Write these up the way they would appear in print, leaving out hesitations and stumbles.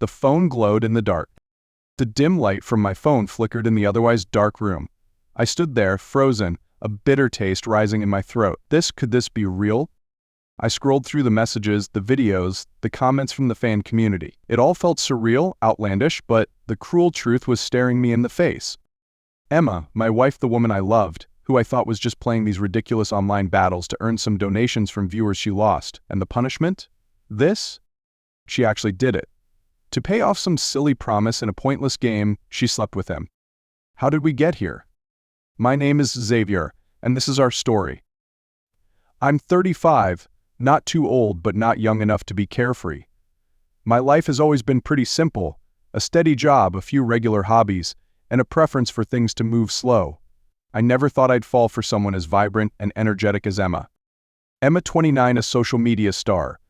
The phone glowed in the dark. The dim light from my phone flickered in the otherwise dark room. I stood there, frozen, a bitter taste rising in my throat. Could this be real? I scrolled through the messages, the videos, the comments from the fan community. It all felt surreal, outlandish, but the cruel truth was staring me in the face. Emma, my wife, the woman I loved, who I thought was just playing these ridiculous online battles to earn some donations from viewers she lost. And the punishment? She actually did it. To pay off some silly promise in a pointless game, she slept with him. How did we get here? My name is Xavier, and this is our story. I'm 35, not too old but not young enough to be carefree. My life has always been pretty simple, a steady job, a few regular hobbies, and a preference for things to move slow. I never thought I'd fall for someone as vibrant and energetic as Emma. Emma, 29, a social media star.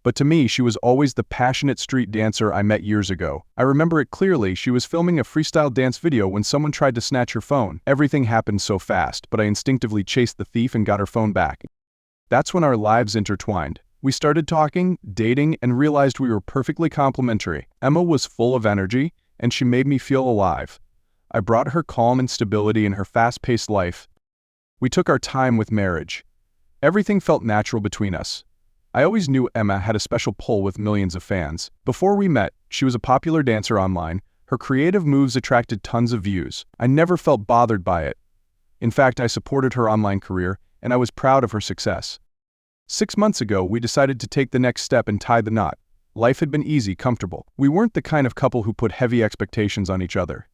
But to me, she was always the passionate street dancer I met years ago. I remember it clearly. She was filming a freestyle dance video when someone tried to snatch her phone. Everything happened so fast, but I instinctively chased the thief and got her phone back. That's when our lives intertwined. We started talking, dating, and realized we were perfectly complementary. Emma was full of energy, and she made me feel alive. I brought her calm and stability in her fast-paced life. We took our time with marriage. Everything felt natural between us. I always knew Emma had a special pull with millions of fans. Before we met, she was a popular dancer online. Her creative moves attracted tons of views. I never felt bothered by it. In fact, I supported her online career, and I was proud of her success. 6 months ago, we decided to take the next step and tie the knot. Life had been easy, comfortable. We weren't the kind of couple who put heavy expectations on each other.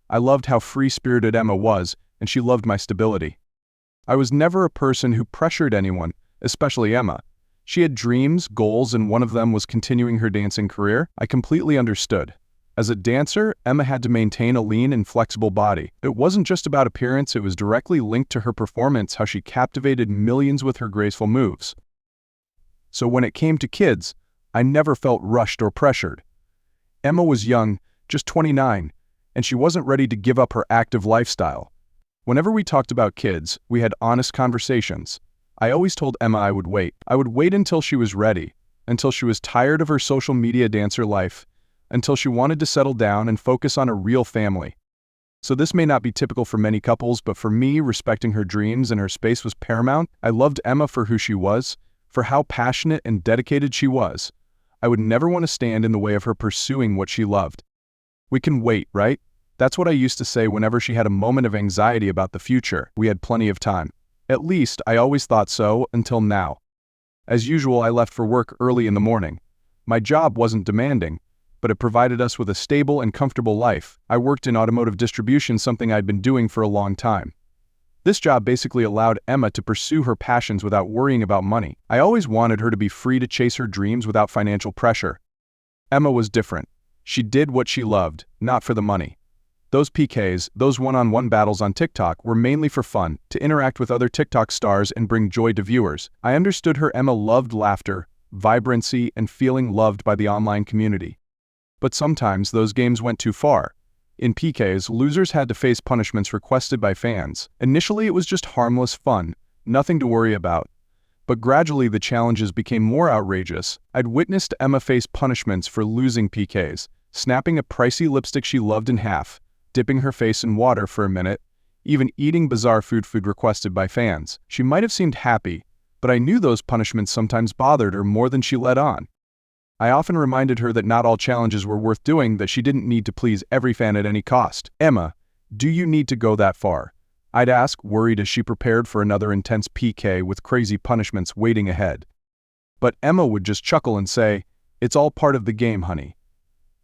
I loved how free-spirited Emma was, and she loved my stability. I was never a person who pressured anyone, especially Emma. She had dreams, goals, and one of them was continuing her dancing career. I completely understood. As a dancer, Emma had to maintain a lean and flexible body. It wasn't just about appearance, it was directly linked to her performance, how she captivated millions with her graceful moves. So when it came to kids, I never felt rushed or pressured. Emma was young, just 29, and she wasn't ready to give up her active lifestyle. Whenever we talked about kids, we had honest conversations. I always told Emma I would wait. I would wait until she was ready, until she was tired of her social media dancer life, until she wanted to settle down and focus on a real family. So this may not be typical for many couples, but for me, respecting her dreams and her space was paramount. I loved Emma for who she was, for how passionate and dedicated she was. I would never want to stand in the way of her pursuing what she loved. We can wait, right? That's what I used to say whenever she had a moment of anxiety about the future. We had plenty of time. At least, I always thought so, until now. As usual, I left for work early in the morning. My job wasn't demanding, but it provided us with a stable and comfortable life. I worked in automotive distribution, something I'd been doing for a long time. This job basically allowed Emma to pursue her passions without worrying about money. I always wanted her to be free to chase her dreams without financial pressure. Emma was different. She did what she loved, not for the money. Those PKs, those one-on-one battles on TikTok, were mainly for fun, to interact with other TikTok stars and bring joy to viewers. I understood her. Emma loved laughter, vibrancy, and feeling loved by the online community. But sometimes those games went too far. In PKs, losers had to face punishments requested by fans. Initially, it was just harmless fun, nothing to worry about. But gradually the challenges became more outrageous. I'd witnessed Emma face punishments for losing PKs, snapping a pricey lipstick she loved in half, dipping her face in water for a minute, even eating bizarre food requested by fans. She might have seemed happy, but I knew those punishments sometimes bothered her more than she let on. I often reminded her that not all challenges were worth doing, that she didn't need to please every fan at any cost. Emma, do you need to go that far? I'd ask, worried as she prepared for another intense PK with crazy punishments waiting ahead. But Emma would just chuckle and say, "It's all part of the game, honey.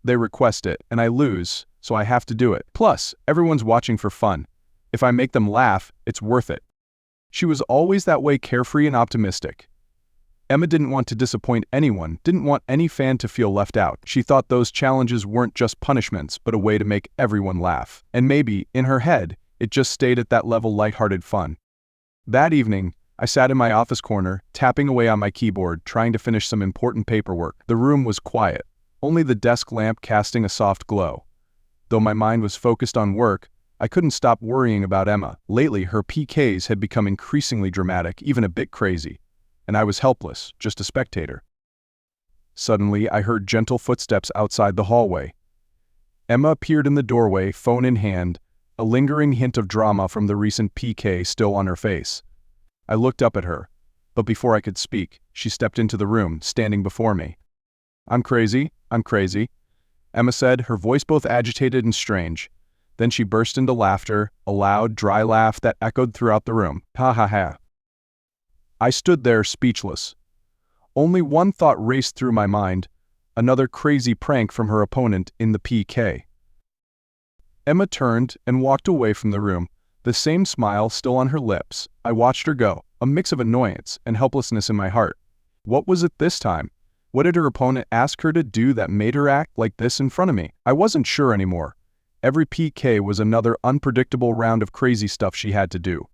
They request it, and I lose, so I have to do it. Plus, everyone's watching for fun. If I make them laugh, it's worth it." She was always that way, carefree and optimistic. Emma didn't want to disappoint anyone, didn't want any fan to feel left out. She thought those challenges weren't just punishments, but a way to make everyone laugh. And maybe, in her head, it just stayed at that level, lighthearted fun. That evening, I sat in my office corner, tapping away on my keyboard, trying to finish some important paperwork. The room was quiet, only the desk lamp casting a soft glow. Though my mind was focused on work, I couldn't stop worrying about Emma. Lately, her PKs had become increasingly dramatic, even a bit crazy. And I was helpless, just a spectator. Suddenly, I heard gentle footsteps outside the hallway. Emma appeared in the doorway, phone in hand, a lingering hint of drama from the recent PK still on her face. I looked up at her, but before I could speak, she stepped into the room, standing before me. I'm crazy, Emma said, her voice both agitated and strange. Then she burst into laughter, a loud, dry laugh that echoed throughout the room. Ha ha ha. I stood there speechless. Only one thought raced through my mind, another crazy prank from her opponent in the PK. Emma turned and walked away from the room, the same smile still on her lips. I watched her go, a mix of annoyance and helplessness in my heart. What was it this time? What did her opponent ask her to do that made her act like this in front of me? I wasn't sure anymore. Every PK was another unpredictable round of crazy stuff she had to do.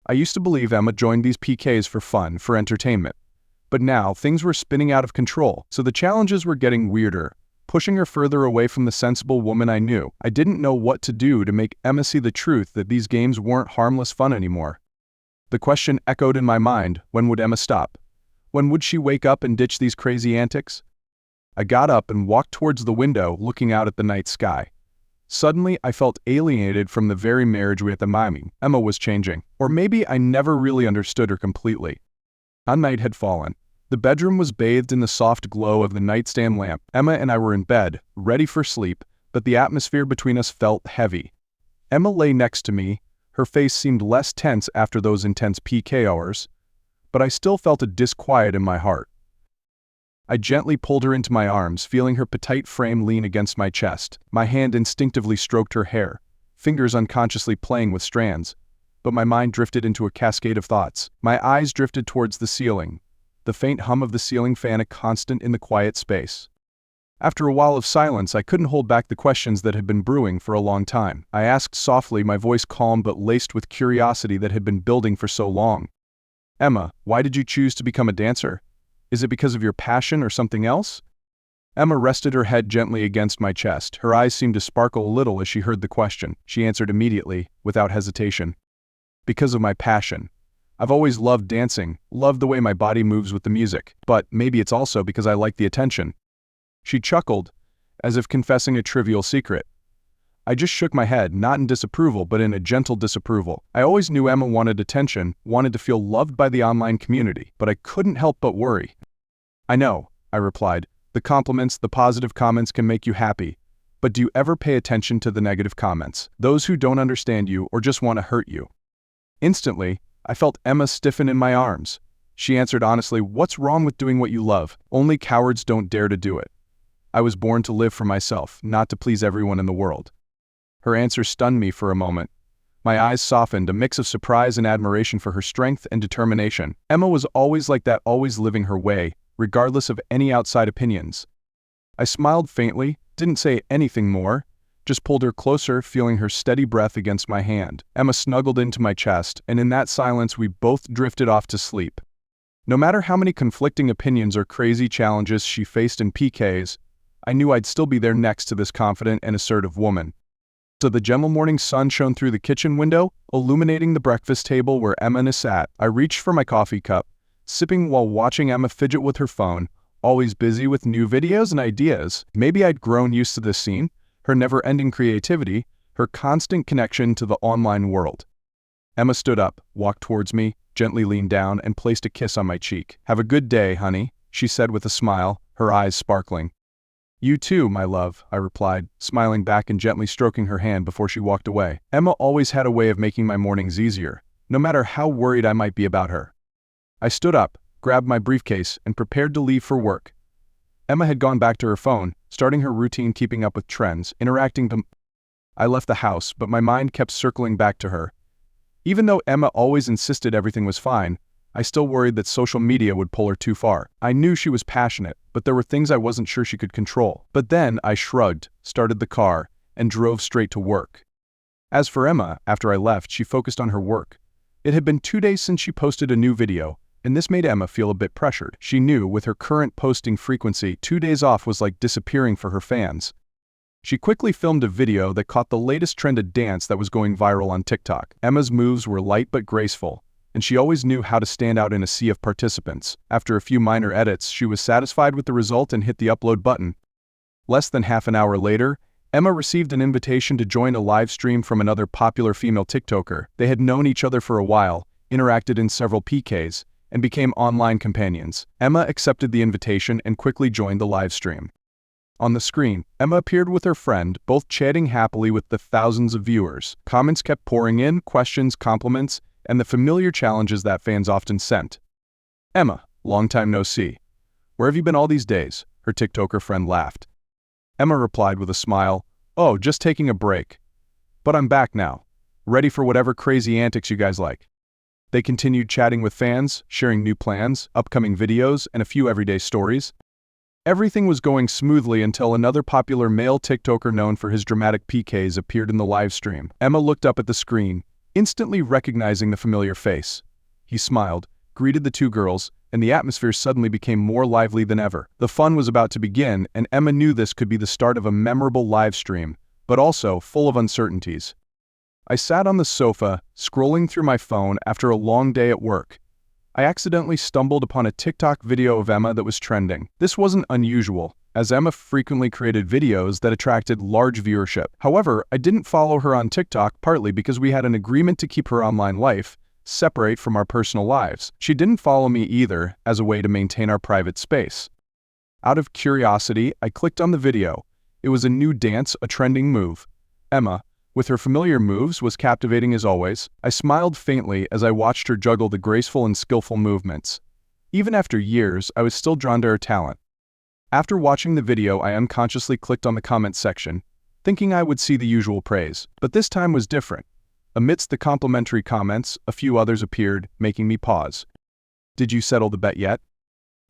I used to believe Emma joined these PKs for fun, for entertainment. But now, things were spinning out of control, so the challenges were getting weirder, pushing her further away from the sensible woman I knew. I didn't know what to do to make Emma see the truth that these games weren't harmless fun anymore. The question echoed in my mind, when would Emma stop? When would she wake up and ditch these crazy antics? I got up and walked towards the window, looking out at the night sky. Suddenly, I felt alienated from the very marriage we had the miming. Emma was changing. Or maybe I never really understood her completely. A night had fallen. The bedroom was bathed in the soft glow of the nightstand lamp. Emma and I were in bed, ready for sleep, but the atmosphere between us felt heavy. Emma lay next to me. Her face seemed less tense after those intense PK hours, but I still felt a disquiet in my heart. I gently pulled her into my arms, feeling her petite frame lean against my chest. My hand instinctively stroked her hair, fingers unconsciously playing with strands, but my mind drifted into a cascade of thoughts. My eyes drifted towards the ceiling, the faint hum of the ceiling fan a constant in the quiet space. After a while of silence, I couldn't hold back the questions that had been brewing for a long time. I asked softly, my voice calm but laced with curiosity that had been building for so long. Emma, why did you choose to become a dancer? Is it because of your passion or something else? Emma rested her head gently against my chest. Her eyes seemed to sparkle a little as she heard the question. She answered immediately, without hesitation. Because of my passion. I've always loved dancing, loved the way my body moves with the music, but maybe it's also because I like the attention. She chuckled, as if confessing a trivial secret. I just shook my head, not in disapproval, but in a gentle disapproval. I always knew Emma wanted attention, wanted to feel loved by the online community, but I couldn't help but worry. I know, I replied. The compliments, the positive comments can make you happy, but do you ever pay attention to the negative comments? Those who don't understand you or just want to hurt you. Instantly, I felt Emma stiffen in my arms. She answered honestly, what's wrong with doing what you love? Only cowards don't dare to do it. I was born to live for myself, not to please everyone in the world. Her answer stunned me for a moment. My eyes softened, a mix of surprise and admiration for her strength and determination. Emma was always like that, always living her way, regardless of any outside opinions. I smiled faintly, didn't say anything more, just pulled her closer, feeling her steady breath against my hand. Emma snuggled into my chest, and in that silence we both drifted off to sleep. No matter how many conflicting opinions or crazy challenges she faced in PKs, I knew I'd still be there next to this confident and assertive woman. So the gentle morning sun shone through the kitchen window, illuminating the breakfast table where Emma sat. I reached for my coffee cup, sipping while watching Emma fidget with her phone, always busy with new videos and ideas. Maybe I'd grown used to this scene, her never-ending creativity, her constant connection to the online world. Emma stood up, walked towards me, gently leaned down, and placed a kiss on my cheek. Have a good day, honey, she said with a smile, her eyes sparkling. You too, my love, I replied, smiling back and gently stroking her hand before she walked away. Emma always had a way of making my mornings easier, no matter how worried I might be about her. I stood up, grabbed my briefcase, and prepared to leave for work. Emma had gone back to her phone, starting her routine, keeping up with trends, interacting them. I left the house, but my mind kept circling back to her. Even though Emma always insisted everything was fine, I still worried that social media would pull her too far. I knew she was passionate, but there were things I wasn't sure she could control. But then I shrugged, started the car, and drove straight to work. As for Emma, after I left, she focused on her work. It had been 2 days since she posted a new video, and this made Emma feel a bit pressured. She knew with her current posting frequency, 2 days off was like disappearing for her fans. She quickly filmed a video that caught the latest trend of dance that was going viral on TikTok. Emma's moves were light but graceful, and she always knew how to stand out in a sea of participants. After a few minor edits, she was satisfied with the result and hit the upload button. Less than half an hour later, Emma received an invitation to join a live stream from another popular female TikToker. They had known each other for a while, interacted in several PKs, and became online companions. Emma accepted the invitation and quickly joined the live stream. On the screen, Emma appeared with her friend, both chatting happily with the thousands of viewers. Comments kept pouring in, questions, compliments, and the familiar challenges that fans often sent. "Emma, long time no see. Where have you been all these days?" her TikToker friend laughed. Emma replied with a smile, "Oh, just taking a break. But I'm back now, ready for whatever crazy antics you guys like." They continued chatting with fans, sharing new plans, upcoming videos, and a few everyday stories. Everything was going smoothly until another popular male TikToker known for his dramatic PKs appeared in the live stream. Emma looked up at the screen, instantly recognizing the familiar face. He smiled, greeted the two girls, and the atmosphere suddenly became more lively than ever. The fun was about to begin, and Emma knew this could be the start of a memorable live stream, but also full of uncertainties. I sat on the sofa, scrolling through my phone after a long day at work. I accidentally stumbled upon a TikTok video of Emma that was trending. This wasn't unusual, as Emma frequently created videos that attracted large viewership. However, I didn't follow her on TikTok partly because we had an agreement to keep her online life separate from our personal lives. She didn't follow me either, as a way to maintain our private space. Out of curiosity, I clicked on the video. It was a new dance, a trending move. Emma, with her familiar moves, was captivating as always. I smiled faintly as I watched her juggle the graceful and skillful movements. Even after years, I was still drawn to her talent. After watching the video, I unconsciously clicked on the comments section, thinking I would see the usual praise. But this time was different. Amidst the complimentary comments, a few others appeared, making me pause. "Did you settle the bet yet?"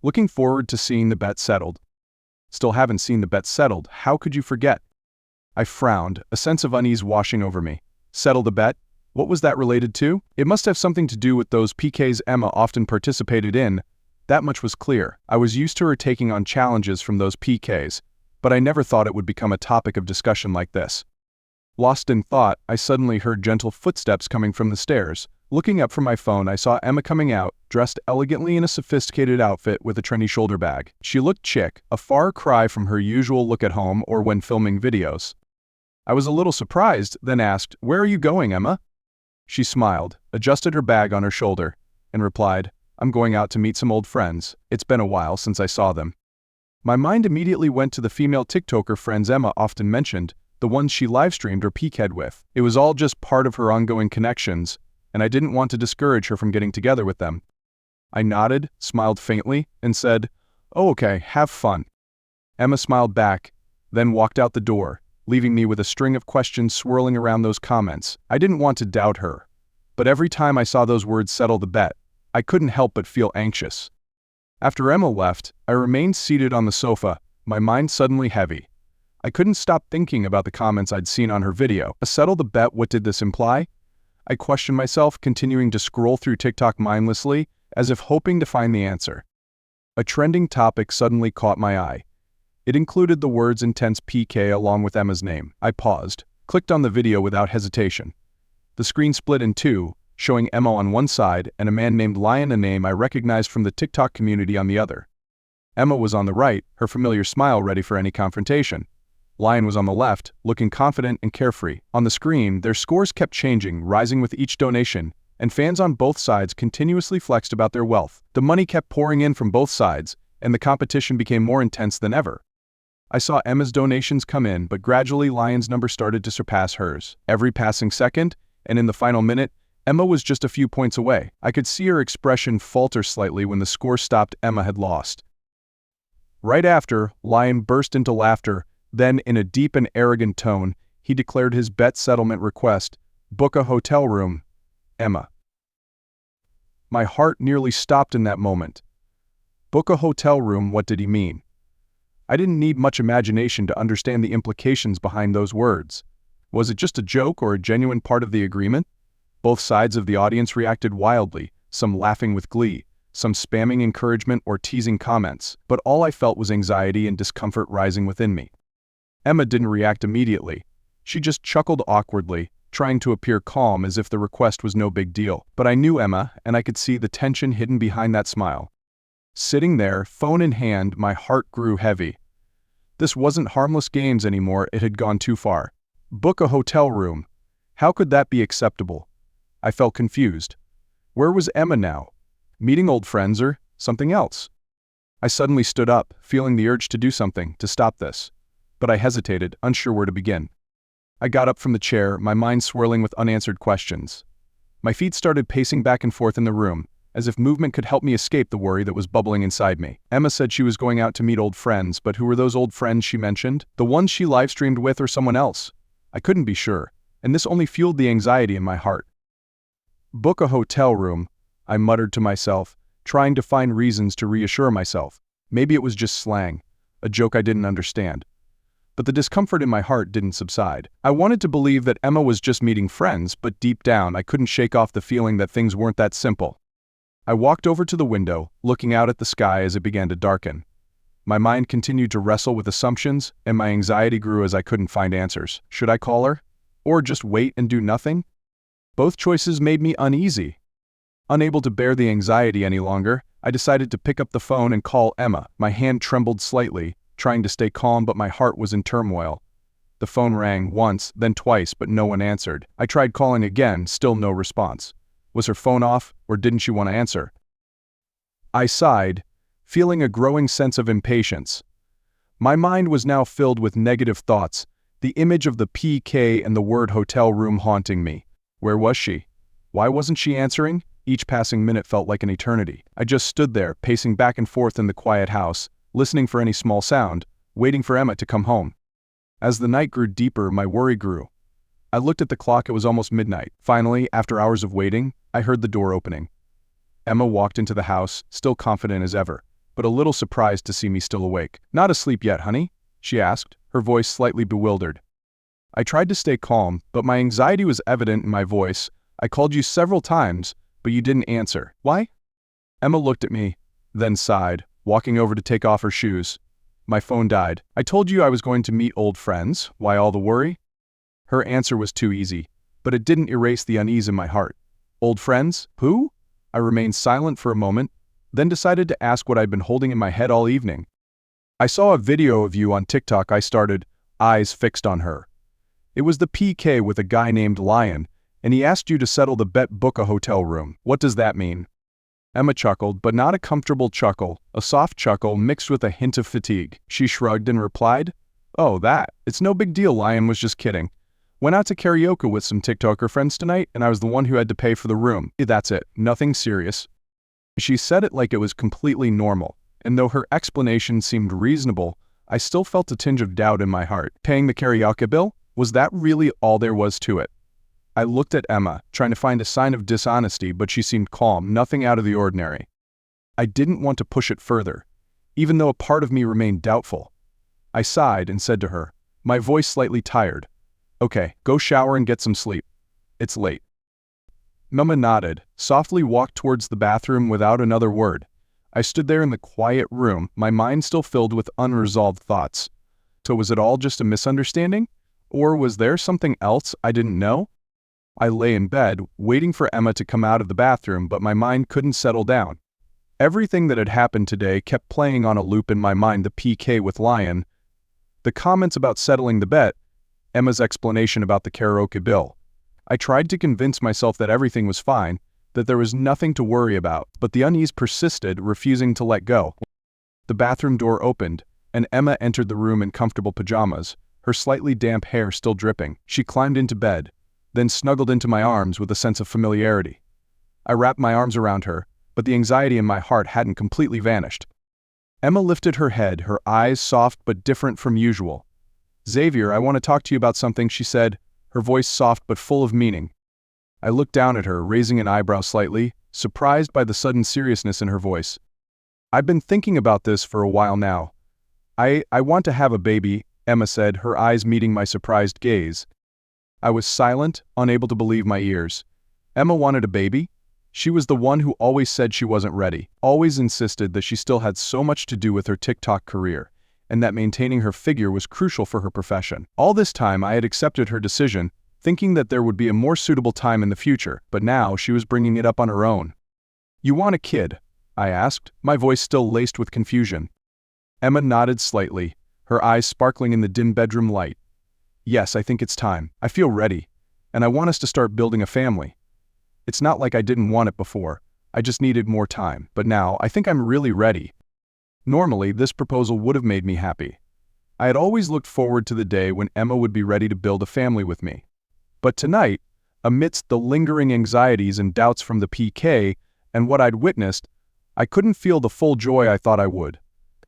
"Looking forward to seeing the bet settled." "Still haven't seen the bet settled. How could you forget?" I frowned, a sense of unease washing over me. "Settle the bet? What was that related to?" "It must have something to do with those PKs Emma often participated in. That much was clear. I was used to her taking on challenges from those PKs, but I never thought it would become a topic of discussion like this." Lost in thought, I suddenly heard gentle footsteps coming from the stairs. Looking up from my phone, I saw Emma coming out, dressed elegantly in a sophisticated outfit with a trendy shoulder bag. She looked chic, a far cry from her usual look at home or when filming videos. I was a little surprised, then asked, "Where are you going, Emma?" She smiled, adjusted her bag on her shoulder, and replied, "I'm going out to meet some old friends. It's been a while since I saw them." My mind immediately went to the female TikToker friends Emma often mentioned, the ones she livestreamed or PK'd with. It was all just part of her ongoing connections, and I didn't want to discourage her from getting together with them. I nodded, smiled faintly, and said, "Oh, okay, have fun." Emma smiled back, then walked out the door, leaving me with a string of questions swirling around those comments. I didn't want to doubt her, but every time I saw those words "settle the bet," I couldn't help but feel anxious. After Emma left, I remained seated on the sofa, my mind suddenly heavy. I couldn't stop thinking about the comments I'd seen on her video. Settle the bet, what did this imply? I questioned myself, continuing to scroll through TikTok mindlessly, as if hoping to find the answer. A trending topic suddenly caught my eye. It included the words "intense PK" along with Emma's name. I paused, clicked on the video without hesitation. The screen split in two, showing Emma on one side and a man named Lion, a name I recognized from the TikTok community, on the other. Emma was on the right, her familiar smile ready for any confrontation. Lion was on the left, looking confident and carefree. On the screen, their scores kept changing, rising with each donation, and fans on both sides continuously flexed about their wealth. The money kept pouring in from both sides, and the competition became more intense than ever. I saw Emma's donations come in, but gradually Lion's number started to surpass hers. Every passing second, and in the final minute, Emma was just a few points away. I could see her expression falter slightly when the score stopped. Emma had lost. Right after, Lion burst into laughter. Then, in a deep and arrogant tone, he declared his bet settlement request: "Book a hotel room, Emma." My heart nearly stopped in that moment. Book a hotel room, what did he mean? I didn't need much imagination to understand the implications behind those words. Was it just a joke or a genuine part of the agreement? Both sides of the audience reacted wildly, some laughing with glee, some spamming encouragement or teasing comments, but all I felt was anxiety and discomfort rising within me. Emma didn't react immediately. She just chuckled awkwardly, trying to appear calm as if the request was no big deal. But I knew Emma, and I could see the tension hidden behind that smile. Sitting there, phone in hand, my heart grew heavy. This wasn't harmless games anymore, it had gone too far. Book a hotel room. How could that be acceptable? I felt confused. Where was Emma now? Meeting old friends or something else? I suddenly stood up, feeling the urge to do something, to stop this. But I hesitated, unsure where to begin. I got up from the chair, my mind swirling with unanswered questions. My feet started pacing back and forth in the room, as if movement could help me escape the worry that was bubbling inside me. Emma said she was going out to meet old friends, but who were those old friends she mentioned? The ones she live-streamed with or someone else? I couldn't be sure, and this only fueled the anxiety in my heart. Book a hotel room, I muttered to myself, trying to find reasons to reassure myself. Maybe it was just slang, a joke I didn't understand. But the discomfort in my heart didn't subside. I wanted to believe that Emma was just meeting friends, but deep down I couldn't shake off the feeling that things weren't that simple. I walked over to the window, looking out at the sky as it began to darken. My mind continued to wrestle with assumptions, and my anxiety grew as I couldn't find answers. Should I call her? Or just wait and do nothing? Both choices made me uneasy. Unable to bear the anxiety any longer, I decided to pick up the phone and call Emma. My hand trembled slightly, trying to stay calm, but my heart was in turmoil. The phone rang once, then twice, but no one answered. I tried calling again, still no response. Was her phone off, or didn't she want to answer? I sighed, feeling a growing sense of impatience. My mind was now filled with negative thoughts, the image of the PK and the word hotel room haunting me. Where was she? Why wasn't she answering? Each passing minute felt like an eternity. I just stood there, pacing back and forth in the quiet house, listening for any small sound, waiting for Emma to come home. As the night grew deeper, my worry grew. I looked at the clock, it was almost midnight. Finally, after hours of waiting, I heard the door opening. Emma walked into the house, still confident as ever, but a little surprised to see me still awake. "Not asleep yet, honey?" she asked, her voice slightly bewildered. I tried to stay calm, but my anxiety was evident in my voice. "I called you several times, but you didn't answer. Why?" Emma looked at me, then sighed, walking over to take off her shoes. "My phone died. I told you I was going to meet old friends. Why all the worry?" Her answer was too easy, but it didn't erase the unease in my heart. "Old friends? Who?" I remained silent for a moment, then decided to ask what I'd been holding in my head all evening. "I saw a video of you on TikTok," I started, eyes fixed on her. "It was the PK with a guy named Lion, and he asked you to settle the bet, book a hotel room. What does that mean?" Emma chuckled, but not a comfortable chuckle, a soft chuckle mixed with a hint of fatigue. She shrugged and replied, "Oh, that. It's no big deal, Lion was just kidding. Went out to karaoke with some TikToker friends tonight, and I was the one who had to pay for the room. That's it. Nothing serious." She said it like it was completely normal, and though her explanation seemed reasonable, I still felt a tinge of doubt in my heart. Paying the karaoke bill? Was that really all there was to it? I looked at Emma, trying to find a sign of dishonesty, but she seemed calm, nothing out of the ordinary. I didn't want to push it further, even though a part of me remained doubtful. I sighed and said to her, my voice slightly tired, "Okay, go shower and get some sleep. It's late." Emma nodded, softly walked towards the bathroom without another word. I stood there in the quiet room, my mind still filled with unresolved thoughts. So was it all just a misunderstanding? Or was there something else I didn't know? I lay in bed, waiting for Emma to come out of the bathroom, but my mind couldn't settle down. Everything that had happened today kept playing on a loop in my mind: the PK with Lion, the comments about settling the bet, Emma's explanation about the karaoke bill. I tried to convince myself that everything was fine, that there was nothing to worry about, but the unease persisted, refusing to let go. The bathroom door opened, and Emma entered the room in comfortable pajamas, her slightly damp hair still dripping. She climbed into bed, then snuggled into my arms with a sense of familiarity. I wrapped my arms around her, but the anxiety in my heart hadn't completely vanished. Emma lifted her head, her eyes soft but different from usual. "Xavier, I want to talk to you about something," she said, her voice soft but full of meaning. I looked down at her, raising an eyebrow slightly, surprised by the sudden seriousness in her voice. "I've been thinking about this for a while now. I want to have a baby," Emma said, her eyes meeting my surprised gaze. I was silent, unable to believe my ears. Emma wanted a baby? She was the one who always said she wasn't ready, always insisted that she still had so much to do with her TikTok career, and that maintaining her figure was crucial for her profession. All this time I had accepted her decision, thinking that there would be a more suitable time in the future, but now she was bringing it up on her own. "You want a kid?" I asked, my voice still laced with confusion. Emma nodded slightly, her eyes sparkling in the dim bedroom light. "Yes, I think it's time. I feel ready, and I want us to start building a family. It's not like I didn't want it before, I just needed more time, but now I think I'm really ready." Normally, this proposal would have made me happy. I had always looked forward to the day when Emma would be ready to build a family with me. But tonight, amidst the lingering anxieties and doubts from the PK and what I'd witnessed, I couldn't feel the full joy I thought I would.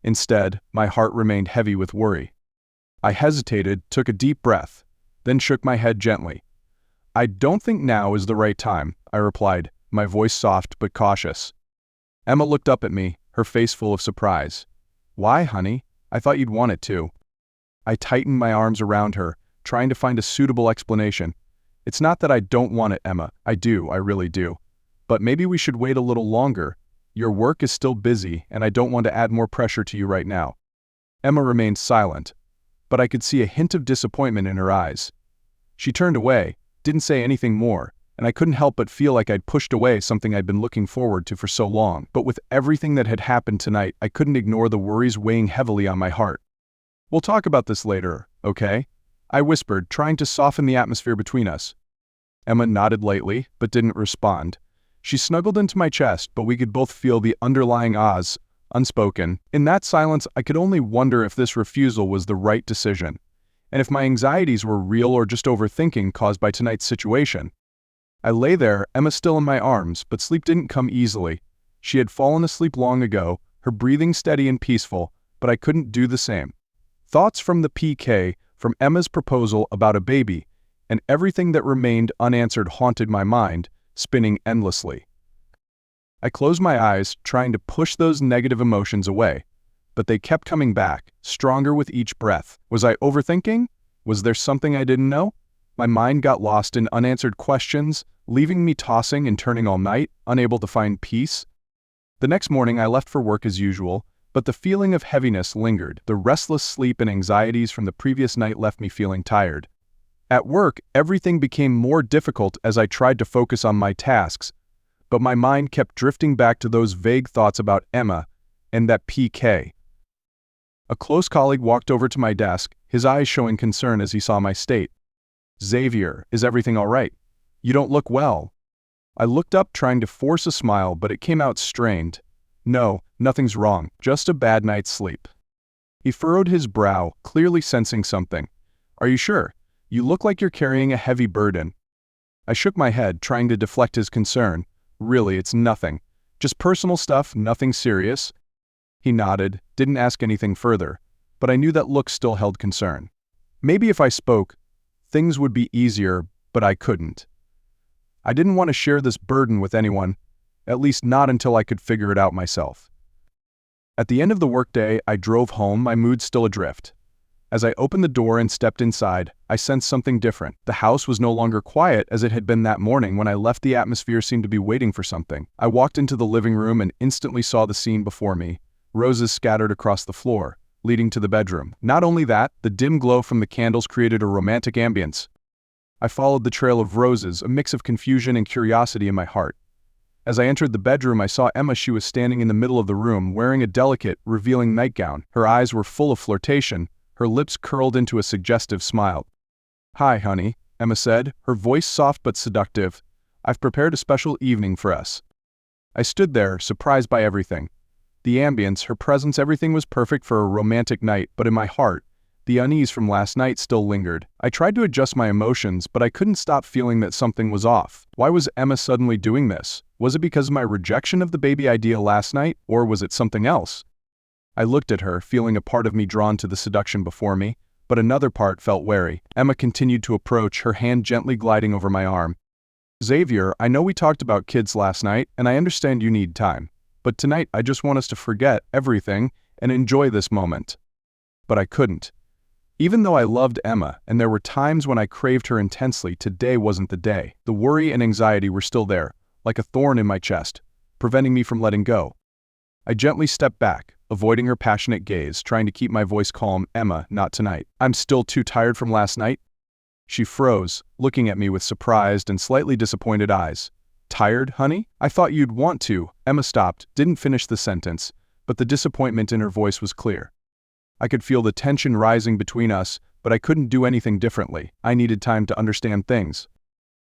Instead, my heart remained heavy with worry. I hesitated, took a deep breath, then shook my head gently. "I don't think now is the right time," I replied, my voice soft but cautious. Emma looked up at me, her face full of surprise. "Why, honey? I thought you'd want it too." I tightened my arms around her, trying to find a suitable explanation. "It's not that I don't want it, Emma. I do, I really do. But maybe we should wait a little longer. Your work is still busy, and I don't want to add more pressure to you right now." Emma remained silent, but I could see a hint of disappointment in her eyes. She turned away, didn't say anything more, and I couldn't help but feel like I'd pushed away something I'd been looking forward to for so long. But with everything that had happened tonight, I couldn't ignore the worries weighing heavily on my heart. "We'll talk about this later, okay?" I whispered, trying to soften the atmosphere between us. Emma nodded lightly, but didn't respond. She snuggled into my chest, but we could both feel the underlying ahs, unspoken. In that silence, I could only wonder if this refusal was the right decision, and if my anxieties were real or just overthinking caused by tonight's situation. I lay there, Emma still in my arms, but sleep didn't come easily. She had fallen asleep long ago, her breathing steady and peaceful, but I couldn't do the same. Thoughts from the PK, from Emma's proposal about a baby, and everything that remained unanswered haunted my mind, spinning endlessly. I closed my eyes, trying to push those negative emotions away, but they kept coming back, stronger with each breath. Was I overthinking? Was there something I didn't know? My mind got lost in unanswered questions, leaving me tossing and turning all night, unable to find peace. The next morning I left for work as usual, but the feeling of heaviness lingered. The restless sleep and anxieties from the previous night left me feeling tired. At work, everything became more difficult as I tried to focus on my tasks, but my mind kept drifting back to those vague thoughts about Emma and that PK. A close colleague walked over to my desk, his eyes showing concern as he saw my state. "Xavier, is everything all right? You don't look well." I looked up, trying to force a smile, but it came out strained. "No, nothing's wrong, just a bad night's sleep." He furrowed his brow, clearly sensing something. "Are you sure? You look like you're carrying a heavy burden." I shook my head, trying to deflect his concern. "Really, it's nothing. Just personal stuff, nothing serious." He nodded, didn't ask anything further, but I knew that look still held concern. Maybe if I spoke, things would be easier, but I couldn't. I didn't want to share this burden with anyone, at least not until I could figure it out myself. At the end of the workday, I drove home, my mood still adrift. As I opened the door and stepped inside, I sensed something different. The house was no longer quiet as it had been that morning when I left. The atmosphere seemed to be waiting for something. I walked into the living room and instantly saw the scene before me. Roses scattered across the floor, leading to the bedroom. Not only that, the dim glow from the candles created a romantic ambience. I followed the trail of roses, a mix of confusion and curiosity in my heart. As I entered the bedroom, I saw Emma. She was standing in the middle of the room, wearing a delicate, revealing nightgown. Her eyes were full of flirtation, her lips curled into a suggestive smile. "Hi, honey," Emma said, her voice soft but seductive. "I've prepared a special evening for us." I stood there, surprised by everything. The ambience, her presence, everything was perfect for a romantic night, but in my heart, the unease from last night still lingered. I tried to adjust my emotions, but I couldn't stop feeling that something was off. Why was Emma suddenly doing this? Was it because of my rejection of the baby idea last night, or was it something else? I looked at her, feeling a part of me drawn to the seduction before me, but another part felt wary. Emma continued to approach, her hand gently gliding over my arm. "Xavier, I know we talked about kids last night, and I understand you need time. But tonight I just want us to forget everything and enjoy this moment." But I couldn't. Even though I loved Emma, and there were times when I craved her intensely, today wasn't the day. The worry and anxiety were still there, like a thorn in my chest, preventing me from letting go. I gently stepped back, avoiding her passionate gaze, trying to keep my voice calm. "Emma, not tonight. I'm still too tired from last night." She froze, looking at me with surprised and slightly disappointed eyes. "Tired, honey? I thought you'd want to." Emma stopped, didn't finish the sentence, but the disappointment in her voice was clear. I could feel the tension rising between us, but I couldn't do anything differently. I needed time to understand things.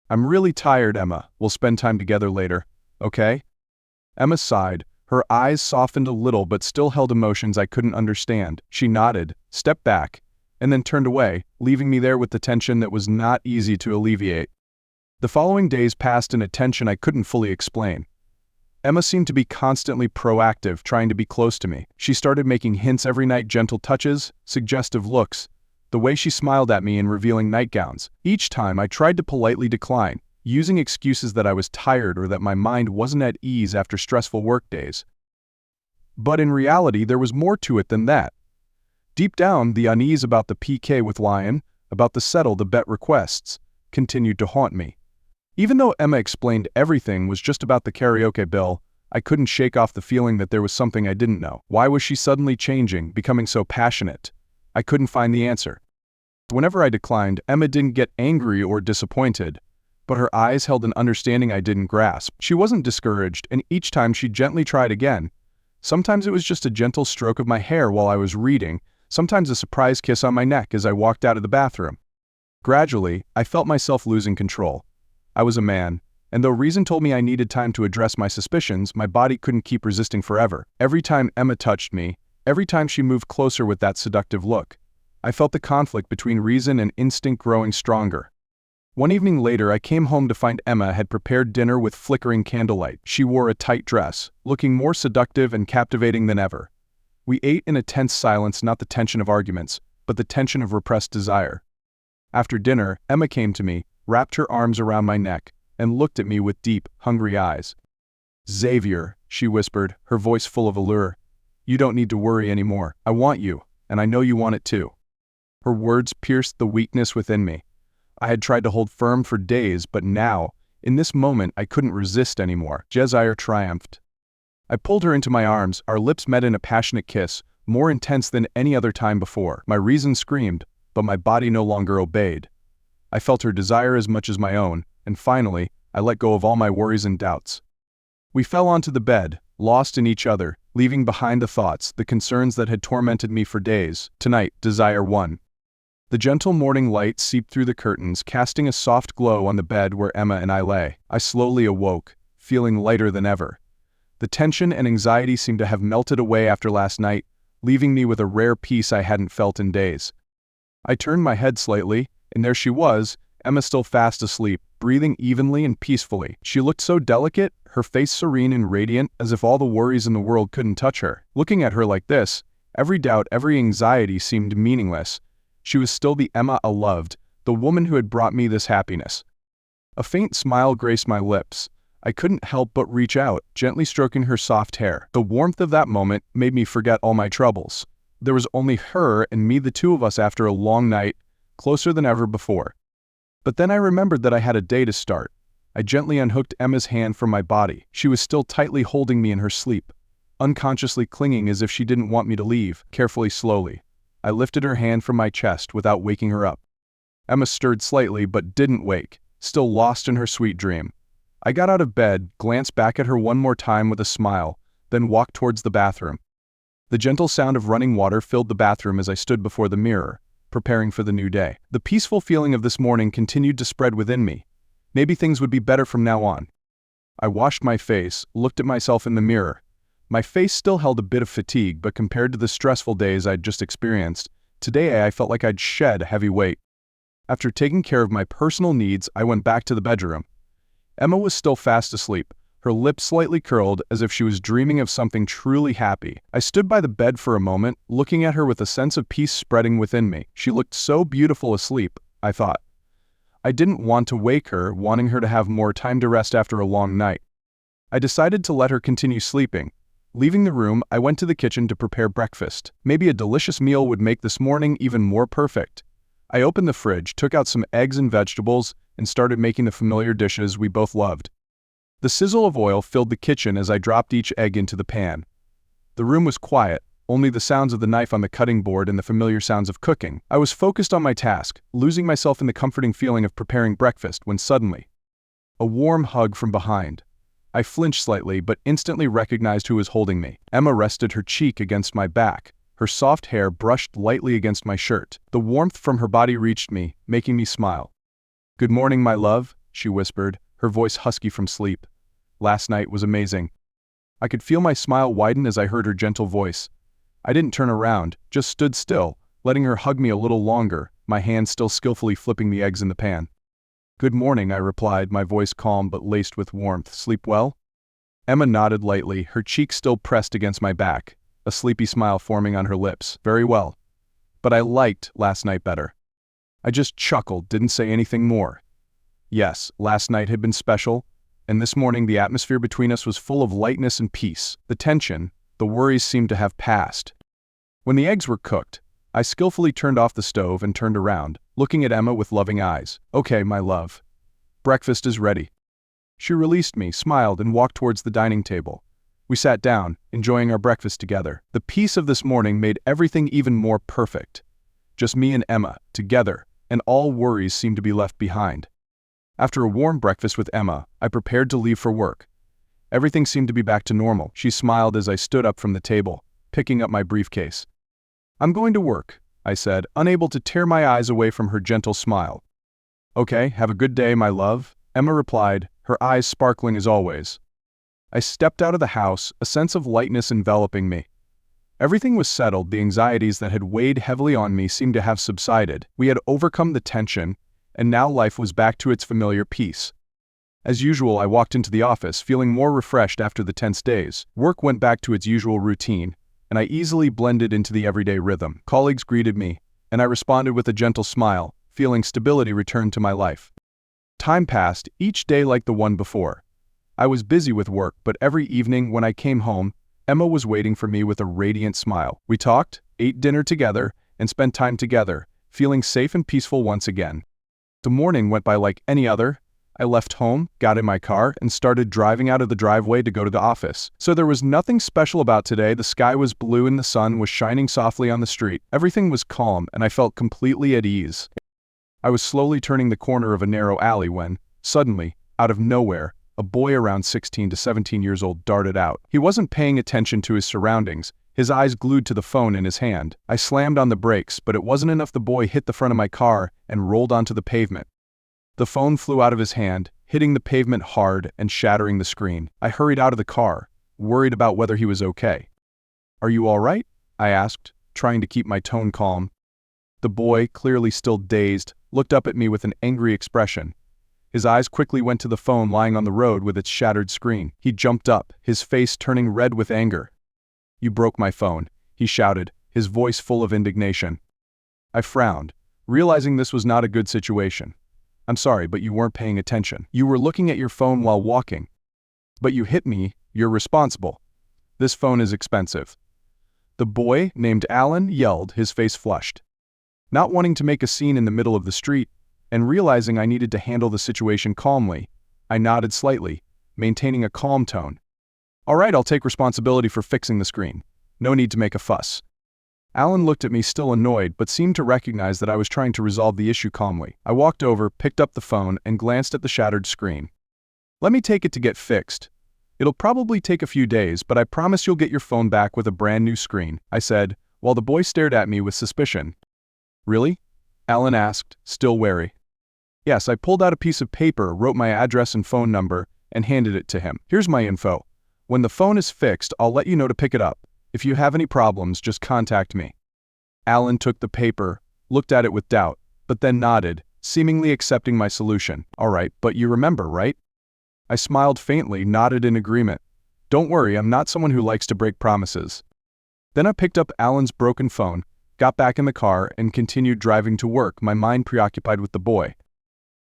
"I'm really tired, Emma. We'll spend time together later, okay?" Emma sighed. Her eyes softened a little but still held emotions I couldn't understand. She nodded, stepped back, and then turned away, leaving me there with the tension that was not easy to alleviate. The following days passed in a tension I couldn't fully explain. Emma seemed to be constantly proactive, trying to be close to me. She started making hints every night, gentle touches, suggestive looks, the way she smiled at me in revealing nightgowns. Each time I tried to politely decline, using excuses that I was tired or that my mind wasn't at ease after stressful work days. But in reality, there was more to it than that. Deep down, the unease about the PK with Lion, about the settle the bet requests, continued to haunt me. Even though Emma explained everything was just about the karaoke bill, I couldn't shake off the feeling that there was something I didn't know. Why was she suddenly changing, becoming so passionate? I couldn't find the answer. Whenever I declined, Emma didn't get angry or disappointed, but her eyes held an understanding I didn't grasp. She wasn't discouraged, and each time she gently tried again. Sometimes it was just a gentle stroke of my hair while I was reading, sometimes a surprise kiss on my neck as I walked out of the bathroom. Gradually, I felt myself losing control. I was a man, and though reason told me I needed time to address my suspicions, my body couldn't keep resisting forever. Every time Emma touched me, every time she moved closer with that seductive look, I felt the conflict between reason and instinct growing stronger. One evening later, I came home to find Emma had prepared dinner with flickering candlelight. She wore a tight dress, looking more seductive and captivating than ever. We ate in a tense silence, not the tension of arguments, but the tension of repressed desire. After dinner, Emma came to me, wrapped her arms around my neck, and looked at me with deep, hungry eyes. "Xavier," she whispered, her voice full of allure, "you don't need to worry anymore. I want you, and I know you want it too." Her words pierced the weakness within me. I had tried to hold firm for days, but now, in this moment, I couldn't resist anymore. Desire triumphed. I pulled her into my arms, our lips met in a passionate kiss, more intense than any other time before. My reason screamed, but my body no longer obeyed. I felt her desire as much as my own, and finally, I let go of all my worries and doubts. We fell onto the bed, lost in each other, leaving behind the thoughts, the concerns that had tormented me for days. Tonight, desire won. The gentle morning light seeped through the curtains, casting a soft glow on the bed where Emma and I lay. I slowly awoke, feeling lighter than ever. The tension and anxiety seemed to have melted away after last night, leaving me with a rare peace I hadn't felt in days. I turned my head slightly, and there she was, Emma still fast asleep, breathing evenly and peacefully. She looked so delicate, her face serene and radiant, as if all the worries in the world couldn't touch her. Looking at her like this, every doubt, every anxiety seemed meaningless. She was still the Emma I loved, the woman who had brought me this happiness. A faint smile graced my lips. I couldn't help but reach out, gently stroking her soft hair. The warmth of that moment made me forget all my troubles. There was only her and me, the two of us after a long night, closer than ever before. But then I remembered that I had a day to start. I gently unhooked Emma's hand from my body. She was still tightly holding me in her sleep, unconsciously clinging as if she didn't want me to leave. Carefully, slowly, I lifted her hand from my chest without waking her up. Emma stirred slightly but didn't wake, still lost in her sweet dream. I got out of bed, glanced back at her one more time with a smile, then walked towards the bathroom. The gentle sound of running water filled the bathroom as I stood before the mirror, preparing for the new day. The peaceful feeling of this morning continued to spread within me. Maybe things would be better from now on. I washed my face, looked at myself in the mirror. My face still held a bit of fatigue, but compared to the stressful days I'd just experienced, today I felt like I'd shed a heavy weight. After taking care of my personal needs, I went back to the bedroom. Emma was still fast asleep, her lips slightly curled as if she was dreaming of something truly happy. I stood by the bed for a moment, looking at her with a sense of peace spreading within me. She looked so beautiful asleep, I thought. I didn't want to wake her, wanting her to have more time to rest after a long night. I decided to let her continue sleeping. Leaving the room, I went to the kitchen to prepare breakfast. Maybe a delicious meal would make this morning even more perfect. I opened the fridge, took out some eggs and vegetables, and started making the familiar dishes we both loved. The sizzle of oil filled the kitchen as I dropped each egg into the pan. The room was quiet, only the sounds of the knife on the cutting board and the familiar sounds of cooking. I was focused on my task, losing myself in the comforting feeling of preparing breakfast when suddenly, a warm hug from behind. I flinched slightly but instantly recognized who was holding me. Emma rested her cheek against my back. Her soft hair brushed lightly against my shirt. The warmth from her body reached me, making me smile. "Good morning, my love," she whispered, her voice husky from sleep. "Last night was amazing." I could feel my smile widen as I heard her gentle voice. I didn't turn around, just stood still, letting her hug me a little longer, my hand still skillfully flipping the eggs in the pan. "Good morning," I replied, my voice calm but laced with warmth. "Sleep well?" Emma nodded lightly, her cheek still pressed against my back, a sleepy smile forming on her lips. "Very well. But I liked last night better." I just chuckled, didn't say anything more. Yes, last night had been special, and this morning the atmosphere between us was full of lightness and peace. The tension, the worries seemed to have passed. When the eggs were cooked, I skillfully turned off the stove and turned around, looking at Emma with loving eyes. "Okay, my love. Breakfast is ready." She released me, smiled, and walked towards the dining table. We sat down, enjoying our breakfast together. The peace of this morning made everything even more perfect. Just me and Emma, together, and all worries seemed to be left behind. After a warm breakfast with Emma, I prepared to leave for work. Everything seemed to be back to normal. She smiled as I stood up from the table, picking up my briefcase. "I'm going to work," I said, unable to tear my eyes away from her gentle smile. "Okay, have a good day, my love," Emma replied, her eyes sparkling as always. I stepped out of the house, a sense of lightness enveloping me. Everything was settled, the anxieties that had weighed heavily on me seemed to have subsided. We had overcome the tension, and now life was back to its familiar peace. As usual, I walked into the office, feeling more refreshed after the tense days. Work went back to its usual routine, and I easily blended into the everyday rhythm. Colleagues greeted me, and I responded with a gentle smile, feeling stability return to my life. Time passed, each day like the one before. I was busy with work, but every evening when I came home, Emma was waiting for me with a radiant smile. We talked, ate dinner together, and spent time together, feeling safe and peaceful once again. The morning went by like any other. I left home, got in my car, and started driving out of the driveway to go to the office. So there was nothing special about today. The sky was blue and the sun was shining softly on the street. Everything was calm, and I felt completely at ease. I was slowly turning the corner of a narrow alley when, suddenly, out of nowhere, a boy around 16 to 17 years old darted out. He wasn't paying attention to his surroundings, his eyes glued to the phone in his hand. I slammed on the brakes, but it wasn't enough. The boy hit the front of my car and rolled onto the pavement. The phone flew out of his hand, hitting the pavement hard and shattering the screen. I hurried out of the car, worried about whether he was okay. "Are you all right?" I asked, trying to keep my tone calm. The boy, clearly still dazed, looked up at me with an angry expression. His eyes quickly went to the phone lying on the road with its shattered screen. He jumped up, his face turning red with anger. "You broke my phone," he shouted, his voice full of indignation. I frowned, realizing this was not a good situation. "I'm sorry, but you weren't paying attention. You were looking at your phone while walking. But you hit me, you're responsible. This phone is expensive." The boy, named Alan, yelled, his face flushed. Not wanting to make a scene in the middle of the street, and realizing I needed to handle the situation calmly, I nodded slightly, maintaining a calm tone. "All right, I'll take responsibility for fixing the screen. No need to make a fuss." Alan looked at me, still annoyed, but seemed to recognize that I was trying to resolve the issue calmly. I walked over, picked up the phone, and glanced at the shattered screen. "Let me take it to get fixed. It'll probably take a few days, but I promise you'll get your phone back with a brand new screen," I said, while the boy stared at me with suspicion. "Really?" Alan asked, still wary. Yes, I pulled out a piece of paper, wrote my address and phone number, and handed it to him. "Here's my info. When the phone is fixed, I'll let you know to pick it up. If you have any problems, just contact me." Alan took the paper, looked at it with doubt, but then nodded, seemingly accepting my solution. "All right, but you remember, right?" I smiled faintly, nodded in agreement. "Don't worry, I'm not someone who likes to break promises." Then I picked up Alan's broken phone, got back in the car, and continued driving to work, my mind preoccupied with the boy.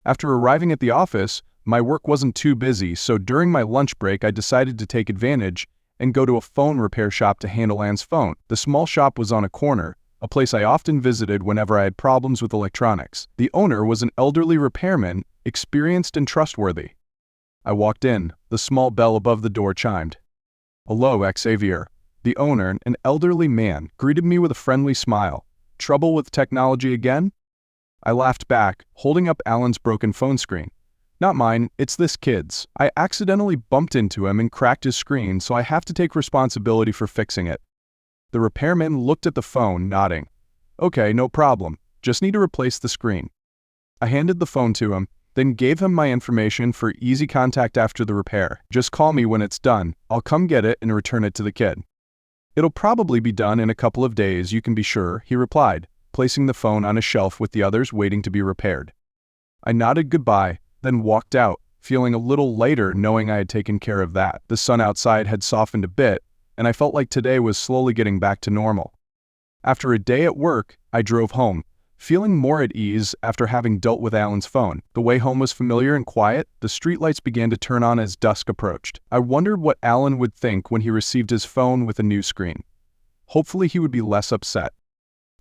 After arriving at the office, my work wasn't too busy, so during my lunch break I decided to take advantage and go to a phone repair shop to handle Anne's phone. The small shop was on a corner, a place I often visited whenever I had problems with electronics. The owner was an elderly repairman, experienced and trustworthy. I walked in, the small bell above the door chimed. "Hello, Xavier," The owner, an elderly man, greeted me with a friendly smile. "Trouble with technology again?" I laughed back, holding up Alan's broken phone screen. "Not mine, it's this kid's. I accidentally bumped into him and cracked his screen, so I have to take responsibility for fixing it." The repairman looked at the phone, nodding. "Okay, no problem. Just need to replace the screen." I handed the phone to him, then gave him my information for easy contact after the repair. "Just call me when it's done. I'll come get it and return it to the kid." "It'll probably be done in a couple of days, you can be sure," he replied, placing the phone on a shelf with the others waiting to be repaired. I nodded goodbye, then walked out, feeling a little lighter knowing I had taken care of that. The sun outside had softened a bit, and I felt like today was slowly getting back to normal. After a day at work, I drove home, feeling more at ease after having dealt with Alan's phone. The way home was familiar and quiet. The streetlights began to turn on as dusk approached. I wondered what Alan would think when he received his phone with a new screen. Hopefully he would be less upset.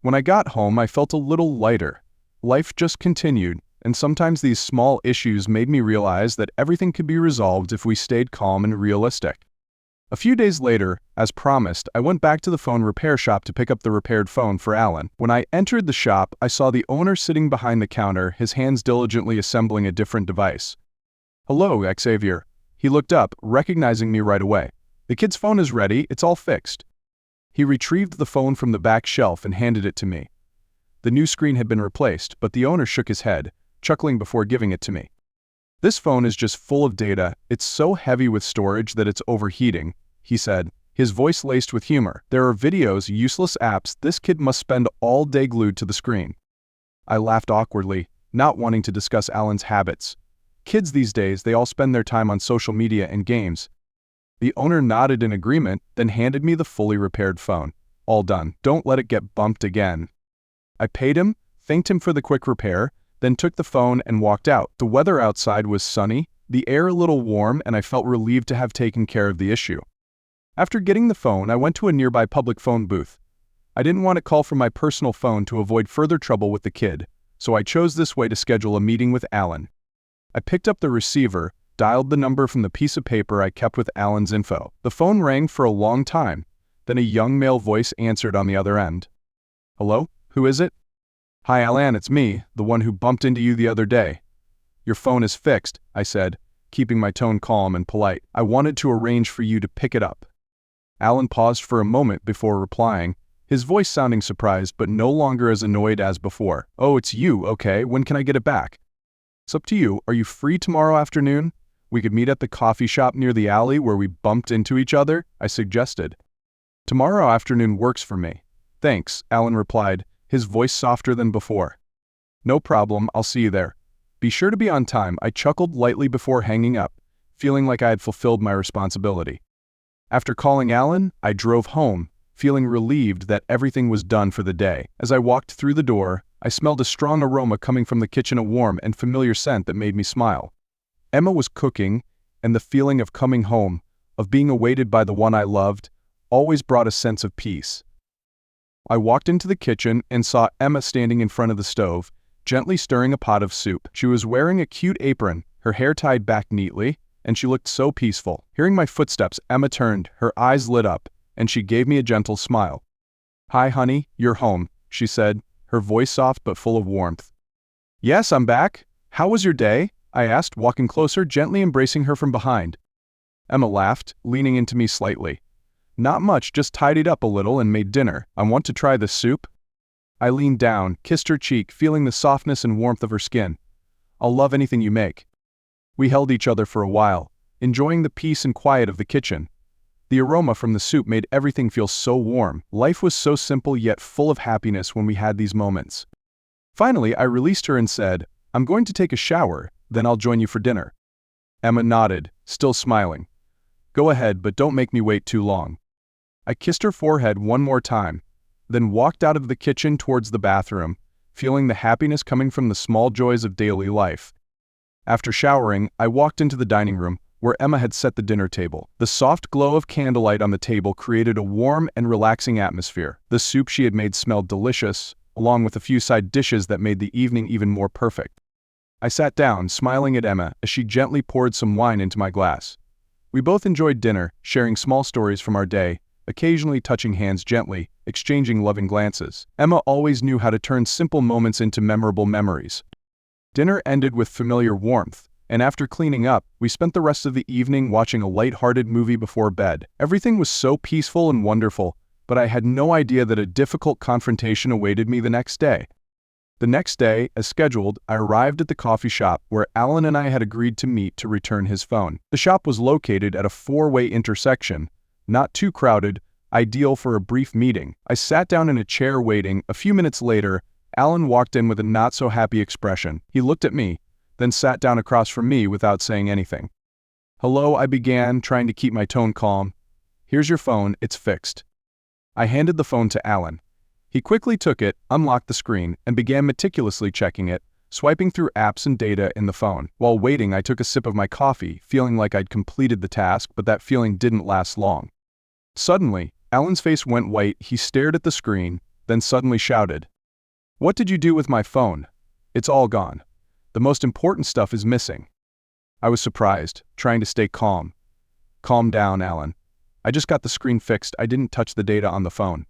When I got home, I felt a little lighter. Life just continued, and sometimes these small issues made me realize that everything could be resolved if we stayed calm and realistic. A few days later, as promised, I went back to the phone repair shop to pick up the repaired phone for Alan. When I entered the shop, I saw the owner sitting behind the counter, his hands diligently assembling a different device. "Hello, Xavier." He looked up, recognizing me right away. "The kid's phone is ready, it's all fixed." He retrieved the phone from the back shelf and handed it to me. The new screen had been replaced, but the owner shook his head, chuckling before giving it to me. "This phone is just full of data. It's so heavy with storage that it's overheating," he said, his voice laced with humor. "There are videos, useless apps. This kid must spend all day glued to the screen." I laughed awkwardly, not wanting to discuss Alan's habits. Kids these days, they all spend their time on social media and games. The owner nodded in agreement, then handed me the fully repaired phone. "All done. Don't let it get bumped again." I paid him, thanked him for the quick repair, then took the phone and walked out. The weather outside was sunny, the air a little warm, and I felt relieved to have taken care of the issue. After getting the phone, I went to a nearby public phone booth. I didn't want to call from my personal phone to avoid further trouble with the kid, so I chose this way to schedule a meeting with Alan. I picked up the receiver, dialed the number from the piece of paper I kept with Alan's info. The phone rang for a long time, then a young male voice answered on the other end. "Hello? Who is it?" "Hi Alan, it's me, the one who bumped into you the other day." "Your phone is fixed," I said, keeping my tone calm and polite. "I wanted to arrange for you to pick it up." Alan paused for a moment before replying, his voice sounding surprised but no longer as annoyed as before. "Oh, it's you, okay, when can I get it back?" "It's up to you. Are you free tomorrow afternoon? We could meet at the coffee shop near the alley where we bumped into each other," I suggested. "Tomorrow afternoon works for me." "Thanks," Alan replied, his voice softer than before. "No problem, I'll see you there. Be sure to be on time." I chuckled lightly before hanging up, feeling like I had fulfilled my responsibility. After calling Alan, I drove home, feeling relieved that everything was done for the day. As I walked through the door, I smelled a strong aroma coming from the kitchen, a warm and familiar scent that made me smile. Emma was cooking, and the feeling of coming home, of being awaited by the one I loved, always brought a sense of peace. I walked into the kitchen and saw Emma standing in front of the stove, gently stirring a pot of soup. She was wearing a cute apron, her hair tied back neatly, and she looked so peaceful. Hearing my footsteps, Emma turned, her eyes lit up, and she gave me a gentle smile. "Hi, honey, you're home," she said, her voice soft but full of warmth. "Yes, I'm back. How was your day?" I asked, walking closer, gently embracing her from behind. Emma laughed, leaning into me slightly. "Not much, just tidied up a little and made dinner. I want to try this soup." I leaned down, kissed her cheek, feeling the softness and warmth of her skin. "I'll love anything you make." We held each other for a while, enjoying the peace and quiet of the kitchen. The aroma from the soup made everything feel so warm. Life was so simple yet full of happiness when we had these moments. Finally, I released her and said, "I'm going to take a shower, then I'll join you for dinner." Emma nodded, still smiling. "Go ahead, but don't make me wait too long." I kissed her forehead one more time, then walked out of the kitchen towards the bathroom, feeling the happiness coming from the small joys of daily life. After showering, I walked into the dining room, where Emma had set the dinner table. The soft glow of candlelight on the table created a warm and relaxing atmosphere. The soup she had made smelled delicious, along with a few side dishes that made the evening even more perfect. I sat down, smiling at Emma as she gently poured some wine into my glass. We both enjoyed dinner, sharing small stories from our day, occasionally touching hands gently, exchanging loving glances. Emma always knew how to turn simple moments into memorable memories. Dinner ended with familiar warmth, and after cleaning up, we spent the rest of the evening watching a light-hearted movie before bed. Everything was so peaceful and wonderful, but I had no idea that a difficult confrontation awaited me the next day. The next day, as scheduled, I arrived at the coffee shop where Alan and I had agreed to meet to return his phone. The shop was located at a four-way intersection, not too crowded, ideal for a brief meeting. I sat down in a chair waiting. A few minutes later, Alan walked in with a not-so-happy expression. He looked at me, then sat down across from me without saying anything. "Hello," I began, trying to keep my tone calm. "Here's your phone, it's fixed." I handed the phone to Alan. He quickly took it, unlocked the screen, and began meticulously checking it, swiping through apps and data in the phone. While waiting, I took a sip of my coffee, feeling like I'd completed the task, but that feeling didn't last long. Suddenly, Alan's face went white. He stared at the screen, then suddenly shouted, "What did you do with my phone? It's all gone. The most important stuff is missing." I was surprised, trying to stay calm. "Calm down, Alan. I just got the screen fixed. I didn't touch the data on the phone."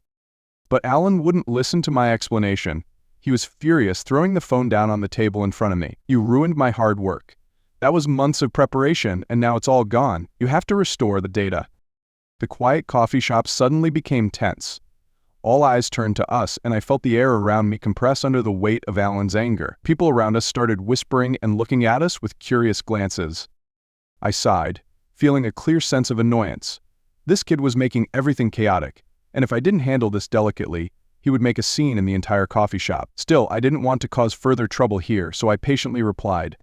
But Alan wouldn't listen to my explanation. He was furious, throwing the phone down on the table in front of me. "You ruined my hard work. That was months of preparation, and now it's all gone. You have to restore the data." The quiet coffee shop suddenly became tense. All eyes turned to us, and I felt the air around me compress under the weight of Alan's anger. People around us started whispering and looking at us with curious glances. I sighed, feeling a clear sense of annoyance. This kid was making everything chaotic, and if I didn't handle this delicately, he would make a scene in the entire coffee shop. Still, I didn't want to cause further trouble here, so I patiently replied,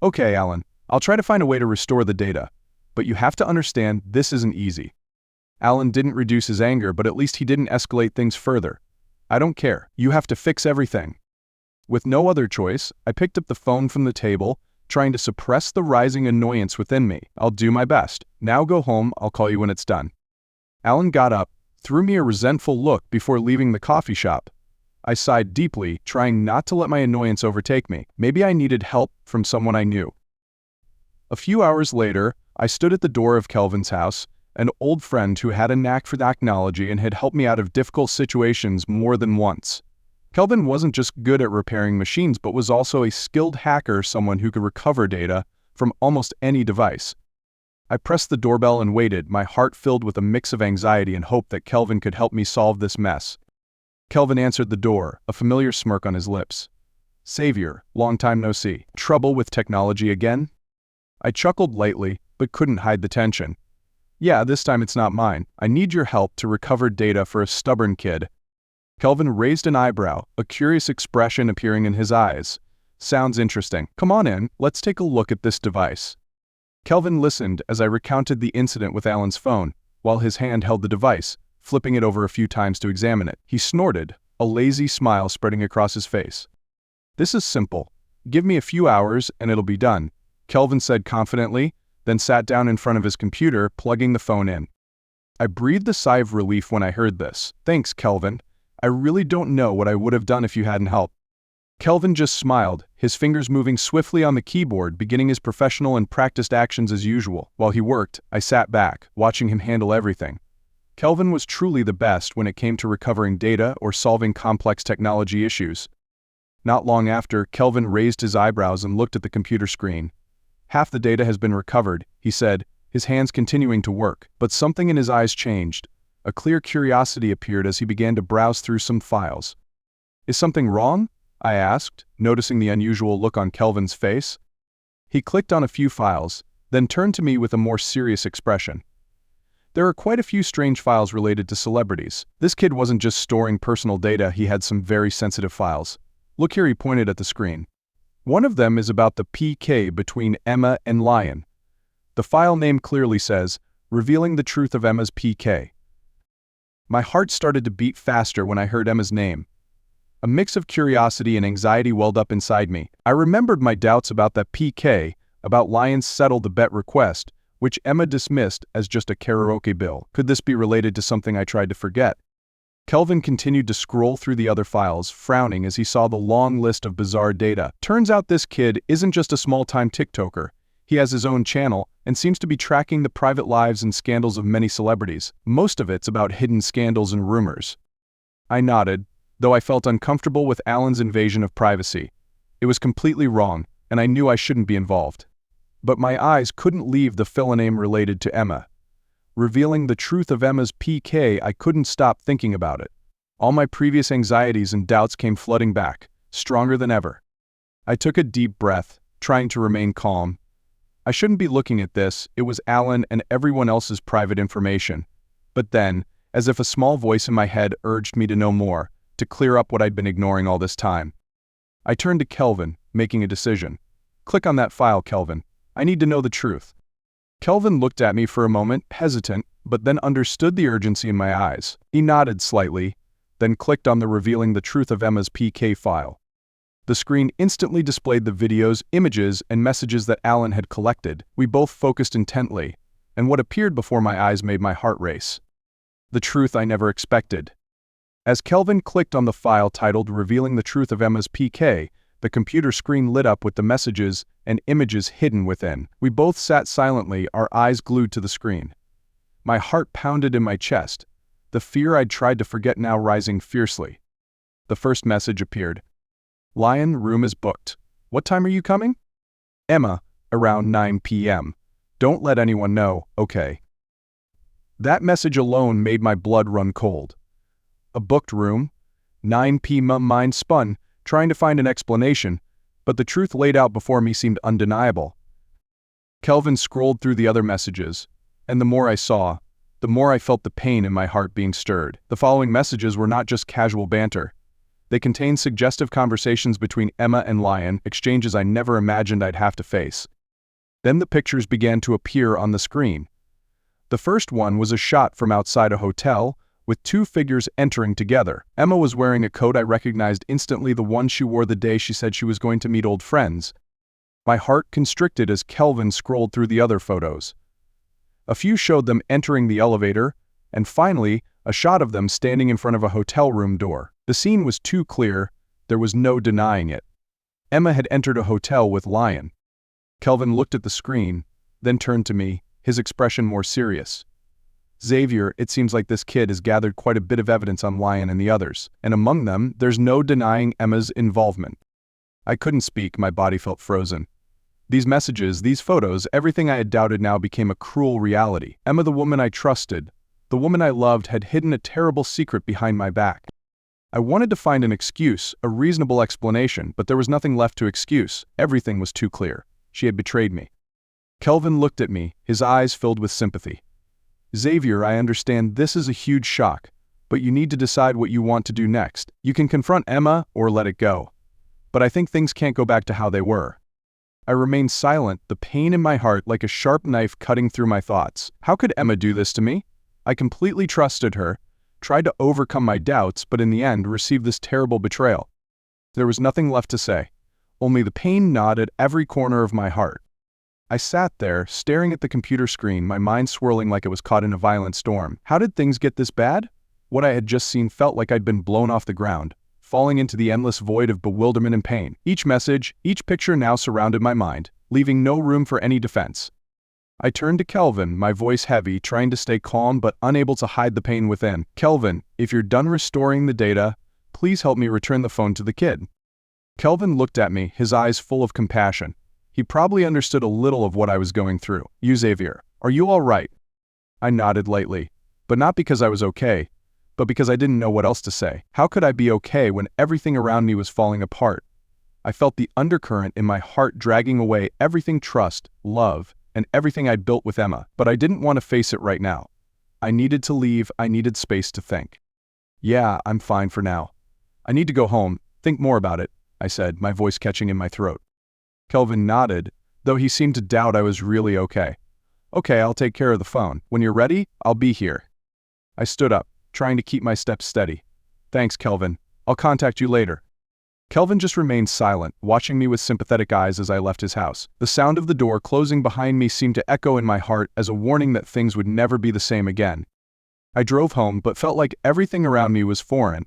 "Okay, Alan, I'll try to find a way to restore the data, but you have to understand this isn't easy." Alan didn't reduce his anger, but at least he didn't escalate things further. "I don't care. You have to fix everything." With no other choice, I picked up the phone from the table, trying to suppress the rising annoyance within me. "I'll do my best. Now go home. I'll call you when it's done." Alan got up, threw me a resentful look before leaving the coffee shop. I sighed deeply, trying not to let my annoyance overtake me. Maybe I needed help from someone I knew. A few hours later, I stood at the door of Kelvin's house, an old friend who had a knack for technology and had helped me out of difficult situations more than once. Kelvin wasn't just good at repairing machines, but was also a skilled hacker, someone who could recover data from almost any device. I pressed the doorbell and waited, my heart filled with a mix of anxiety and hope that Kelvin could help me solve this mess. Kelvin answered the door, a familiar smirk on his lips. "Savior, long time no see. Trouble with technology again?" I chuckled lightly, but couldn't hide the tension. "Yeah, this time it's not mine. I need your help to recover data for a stubborn kid." Kelvin raised an eyebrow, a curious expression appearing in his eyes. "Sounds interesting. Come on in, let's take a look at this device." Kelvin listened as I recounted the incident with Alan's phone, while his hand held the device, flipping it over a few times to examine it. He snorted, a lazy smile spreading across his face. "This is simple. Give me a few hours and it'll be done," Kelvin said confidently, then sat down in front of his computer, plugging the phone in. I breathed a sigh of relief when I heard this. "Thanks, Kelvin. I really don't know what I would have done if you hadn't helped." Kelvin just smiled, his fingers moving swiftly on the keyboard, beginning his professional and practiced actions as usual. While he worked, I sat back, watching him handle everything. Kelvin was truly the best when it came to recovering data or solving complex technology issues. Not long after, Kelvin raised his eyebrows and looked at the computer screen. "Half the data has been recovered," he said, his hands continuing to work, but something in his eyes changed. A clear curiosity appeared as he began to browse through some files. "Is something wrong?" I asked, noticing the unusual look on Kelvin's face. He clicked on a few files, then turned to me with a more serious expression. "There are quite a few strange files related to celebrities. This kid wasn't just storing personal data, he had some very sensitive files. Look here," he pointed at the screen. "One of them is about the PK between Emma and Lion. The file name clearly says, 'Revealing the Truth of Emma's PK.'" My heart started to beat faster when I heard Emma's name. A mix of curiosity and anxiety welled up inside me. I remembered my doubts about that PK, about Lion's settle the bet request, which Emma dismissed as just a karaoke bill. Could this be related to something I tried to forget? Kelvin continued to scroll through the other files, frowning as he saw the long list of bizarre data. "Turns out this kid isn't just a small-time TikToker. He has his own channel and seems to be tracking the private lives and scandals of many celebrities. Most of it's about hidden scandals and rumors. I nodded, though I felt uncomfortable with Alan's invasion of privacy. It was completely wrong, and I knew I shouldn't be involved. But my eyes couldn't leave the filler name related to Emma. Revealing the truth of Emma's PK, I couldn't stop thinking about it. All my previous anxieties and doubts came flooding back, stronger than ever. I took a deep breath, trying to remain calm. I shouldn't be looking at this, it was Alan and everyone else's private information. But then, as if a small voice in my head urged me to know more, to clear up what I'd been ignoring all this time. I turned to Kelvin, making a decision. "Click on that file, Kelvin. I need to know the truth." Kelvin looked at me for a moment, hesitant, but then understood the urgency in my eyes. He nodded slightly, then clicked on the revealing the truth of Emma's PK file. The screen instantly displayed the videos, images, and messages that Alan had collected. We both focused intently, and what appeared before my eyes made my heart race. The truth I never expected. As Kelvin clicked on the file titled Revealing the Truth of Emma's PK, the computer screen lit up with the messages and images hidden within. We both sat silently, our eyes glued to the screen. My heart pounded in my chest, the fear I'd tried to forget now rising fiercely. The first message appeared. "Lion, room is booked. What time are you coming?" "Emma, around 9 p.m. Don't let anyone know, okay?" That message alone made my blood run cold. A booked room? 9 p.m. Mind spun, trying to find an explanation, but the truth laid out before me seemed undeniable. Kelvin scrolled through the other messages, and the more I saw, the more I felt the pain in my heart being stirred. The following messages were not just casual banter. They contained suggestive conversations between Emma and Lion, exchanges I never imagined I'd have to face. Then the pictures began to appear on the screen. The first one was a shot from outside a hotel, with two figures entering together. Emma was wearing a coat I recognized instantly, the one she wore the day she said she was going to meet old friends. My heart constricted as Kelvin scrolled through the other photos. A few showed them entering the elevator, and finally, a shot of them standing in front of a hotel room door. The scene was too clear, there was no denying it. Emma had entered a hotel with Lion. Kelvin looked at the screen, then turned to me, his expression more serious. "Xavier, it seems like this kid has gathered quite a bit of evidence on Lion and the others, and among them, there's no denying Emma's involvement." I couldn't speak, my body felt frozen. These messages, these photos, everything I had doubted now became a cruel reality. Emma, the woman I trusted, the woman I loved, had hidden a terrible secret behind my back. I wanted to find an excuse, a reasonable explanation, but there was nothing left to excuse. Everything was too clear. She had betrayed me. Kelvin looked at me, his eyes filled with sympathy. "Xavier, I understand this is a huge shock, but you need to decide what you want to do next. You can confront Emma or let it go. But I think things can't go back to how they were." I remained silent, the pain in my heart like a sharp knife cutting through my thoughts. How could Emma do this to me? I completely trusted her, tried to overcome my doubts, but in the end received this terrible betrayal. There was nothing left to say. Only the pain gnawed at every corner of my heart. I sat there, staring at the computer screen, my mind swirling like it was caught in a violent storm. How did things get this bad? What I had just seen felt like I'd been blown off the ground, falling into the endless void of bewilderment and pain. Each message, each picture now surrounded my mind, leaving no room for any defense. I turned to Kelvin, my voice heavy, trying to stay calm but unable to hide the pain within. "Kelvin, if you're done restoring the data, please help me return the phone to the kid." Kelvin looked at me, his eyes full of compassion. He probably understood a little of what I was going through. "You, Xavier, are you all right?" I nodded lightly, but not because I was okay, but because I didn't know what else to say. How could I be okay when everything around me was falling apart? I felt the undercurrent in my heart dragging away everything: trust, love, and everything I'd built with Emma. But I didn't want to face it right now. I needed to leave, I needed space to think. "Yeah, I'm fine for now. I need to go home, think more about it," I said, my voice catching in my throat. Kelvin nodded, though he seemed to doubt I was really okay. "Okay, I'll take care of the phone. When you're ready, I'll be here." I stood up, trying to keep my steps steady. "Thanks, Kelvin. I'll contact you later." Kelvin just remained silent, watching me with sympathetic eyes as I left his house. The sound of the door closing behind me seemed to echo in my heart as a warning that things would never be the same again. I drove home but felt like everything around me was foreign.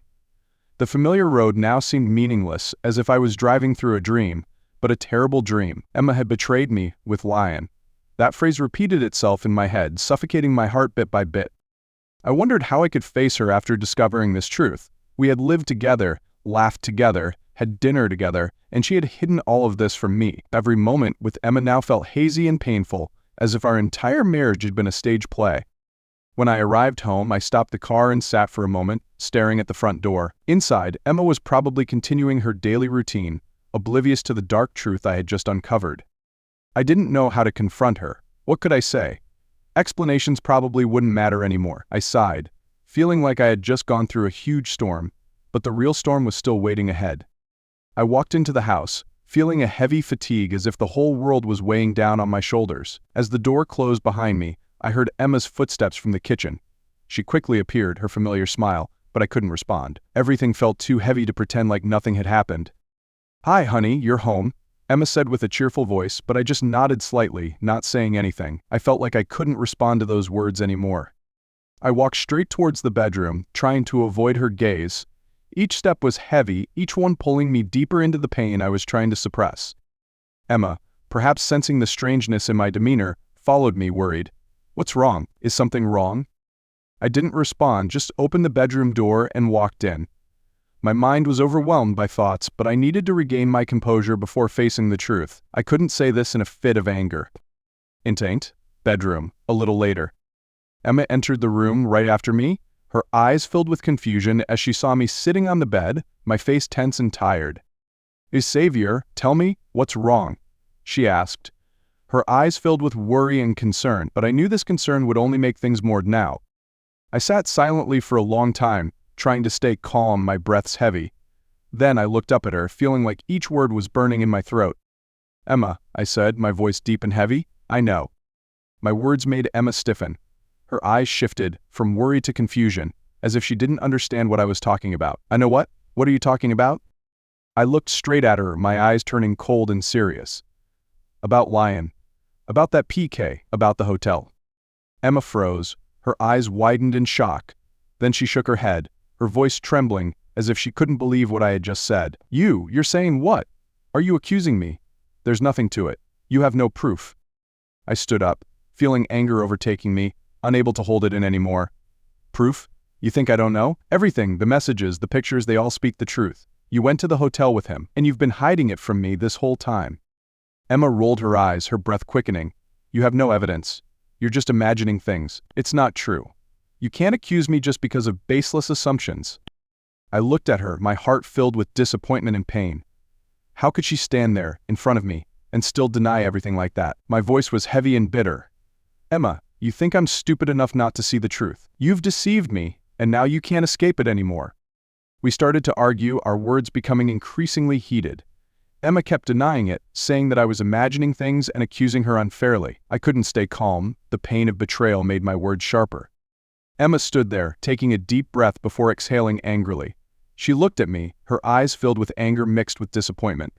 The familiar road now seemed meaningless, as if I was driving through a dream, but a terrible dream. Emma had betrayed me with Lion. That phrase repeated itself in my head, suffocating my heart bit by bit. I wondered how I could face her after discovering this truth. We had lived together, laughed together, had dinner together, and she had hidden all of this from me. Every moment with Emma now felt hazy and painful, as if our entire marriage had been a stage play. When I arrived home, I stopped the car and sat for a moment, staring at the front door. Inside, Emma was probably continuing her daily routine, oblivious to the dark truth I had just uncovered. I didn't know how to confront her. What could I say? Explanations probably wouldn't matter anymore. I sighed, feeling like I had just gone through a huge storm, but the real storm was still waiting ahead. I walked into the house, feeling a heavy fatigue as if the whole world was weighing down on my shoulders. As the door closed behind me, I heard Emma's footsteps from the kitchen. She quickly appeared, her familiar smile, but I couldn't respond. Everything felt too heavy to pretend like nothing had happened. "Hi, honey, you're home," Emma said with a cheerful voice, but I just nodded slightly, not saying anything. I felt like I couldn't respond to those words anymore. I walked straight towards the bedroom, trying to avoid her gaze. Each step was heavy, each one pulling me deeper into the pain I was trying to suppress. Emma, perhaps sensing the strangeness in my demeanor, followed me, worried. "What's wrong? Is something wrong?" I didn't respond, just opened the bedroom door and walked in. My mind was overwhelmed by thoughts, but I needed to regain my composure before facing the truth. I couldn't say this in a fit of anger. "It bedroom," a little later. Emma entered the room right after me, her eyes filled with confusion as she saw me sitting on the bed, my face tense and tired. "Xavier, tell me, what's wrong?" she asked. Her eyes filled with worry and concern, but I knew this concern would only make things more now. I sat silently for a long time, trying to stay calm, my breaths heavy. Then I looked up at her, feeling like each word was burning in my throat. "Emma," I said, my voice deep and heavy, "I know." My words made Emma stiffen. Her eyes shifted from worry to confusion, as if she didn't understand what I was talking about. "I know what? What are you talking about?" I looked straight at her, my eyes turning cold and serious. "About Lion. About that PK, about the hotel." Emma froze, her eyes widened in shock. Then she shook her head, her voice trembling, as if she couldn't believe what I had just said. You're saying what? Are you accusing me? There's nothing to it. You have no proof." I stood up, feeling anger overtaking me, unable to hold it in anymore. "Proof? You think I don't know? Everything, the messages, the pictures, they all speak the truth. You went to the hotel with him, and you've been hiding it from me this whole time." Emma rolled her eyes, her breath quickening. "You have no evidence. You're just imagining things. It's not true. You can't accuse me just because of baseless assumptions." I looked at her, my heart filled with disappointment and pain. How could she stand there, in front of me, and still deny everything like that? My voice was heavy and bitter. "Emma, you think I'm stupid enough not to see the truth. You've deceived me, and now you can't escape it anymore." We started to argue, our words becoming increasingly heated. Emma kept denying it, saying that I was imagining things and accusing her unfairly. I couldn't stay calm. The pain of betrayal made my words sharper. Emma stood there, taking a deep breath before exhaling angrily. She looked at me, her eyes filled with anger mixed with disappointment.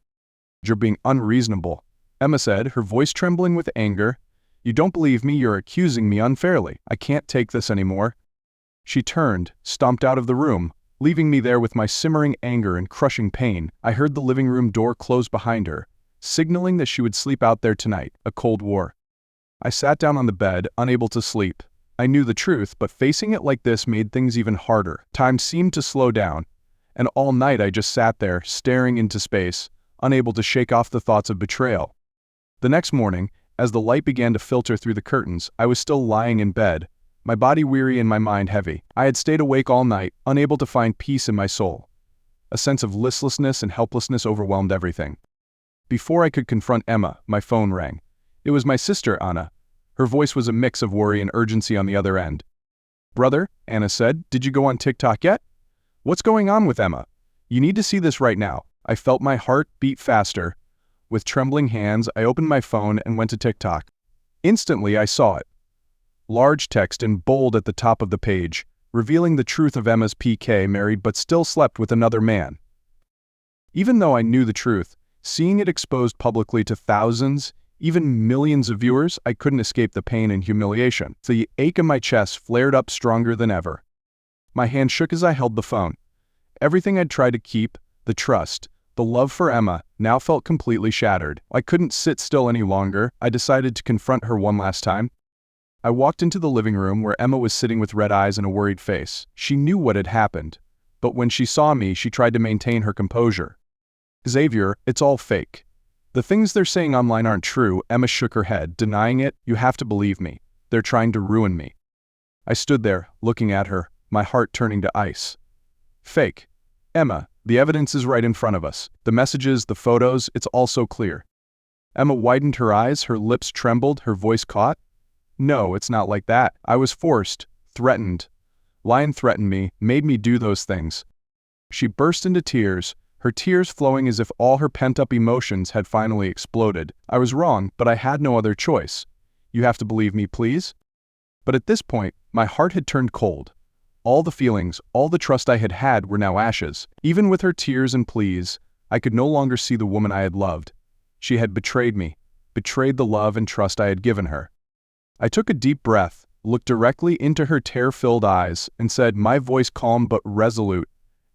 "You're being unreasonable," Emma said, her voice trembling with anger. "You don't believe me, you're accusing me unfairly. I can't take this anymore." She turned, stomped out of the room, leaving me there with my simmering anger and crushing pain. I heard the living room door close behind her, signaling that she would sleep out there tonight, a cold war. I sat down on the bed, unable to sleep. I knew the truth, but facing it like this made things even harder. Time seemed to slow down, and all night I just sat there, staring into space, unable to shake off the thoughts of betrayal. The next morning, as the light began to filter through the curtains, I was still lying in bed, my body weary and my mind heavy. I had stayed awake all night, unable to find peace in my soul. A sense of listlessness and helplessness overwhelmed everything. Before I could confront Emma, my phone rang. It was my sister, Anna. Her voice was a mix of worry and urgency on the other end. "Brother," Anna said, "did you go on TikTok yet? What's going on with Emma? You need to see this right now." I felt my heart beat faster. With trembling hands, I opened my phone and went to TikTok. Instantly, I saw it. Large text in bold at the top of the page, revealing the truth of Emma's PK married but still slept with another man. Even though I knew the truth, seeing it exposed publicly to thousands, even millions of viewers, I couldn't escape the pain and humiliation. The ache in my chest flared up stronger than ever. My hand shook as I held the phone. Everything I'd tried to keep, the trust, The love for Emma now felt completely shattered. I couldn't sit still any longer. I decided to confront her one last time. I walked into the living room where Emma was sitting with red eyes and a worried face. She knew what had happened, but when she saw me, she tried to maintain her composure. "Xavier, it's all fake. The things they're saying online aren't true." Emma shook her head, denying it. "You have to believe me. They're trying to ruin me." I stood there, looking at her, my heart turning to ice. "Fake. Emma, the evidence is right in front of us. The messages, the photos, it's all so clear." Emma widened her eyes, her lips trembled, her voice caught. "No, it's not like that. I was forced, threatened. Lion threatened me, made me do those things." She burst into tears, her tears flowing as if all her pent-up emotions had finally exploded. "I was wrong, but I had no other choice. You have to believe me, please?" But at this point, my heart had turned cold. All the feelings, all the trust I had had were now ashes. Even with her tears and pleas, I could no longer see the woman I had loved. She had betrayed me, betrayed the love and trust I had given her. I took a deep breath, looked directly into her tear-filled eyes, and said, my voice calm but resolute,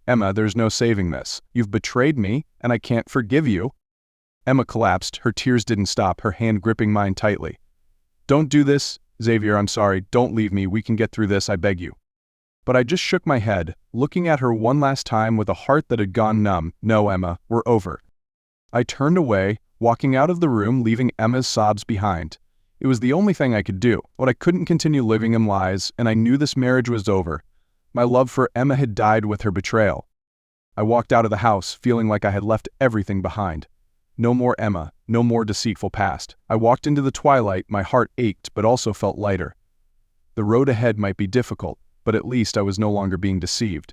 "Emma, there's no saving this. You've betrayed me, and I can't forgive you." Emma collapsed, her tears didn't stop, her hand gripping mine tightly. "Don't do this, Xavier, I'm sorry, don't leave me, we can get through this, I beg you." But I just shook my head, looking at her one last time with a heart that had gone numb. "No, Emma, we're over." I turned away, walking out of the room, leaving Emma's sobs behind. It was the only thing I could do, but I couldn't continue living in lies, and I knew this marriage was over. My love for Emma had died with her betrayal. I walked out of the house, feeling like I had left everything behind. No more Emma, no more deceitful past. I walked into the twilight, my heart ached but also felt lighter. The road ahead might be difficult, but at least I was no longer being deceived.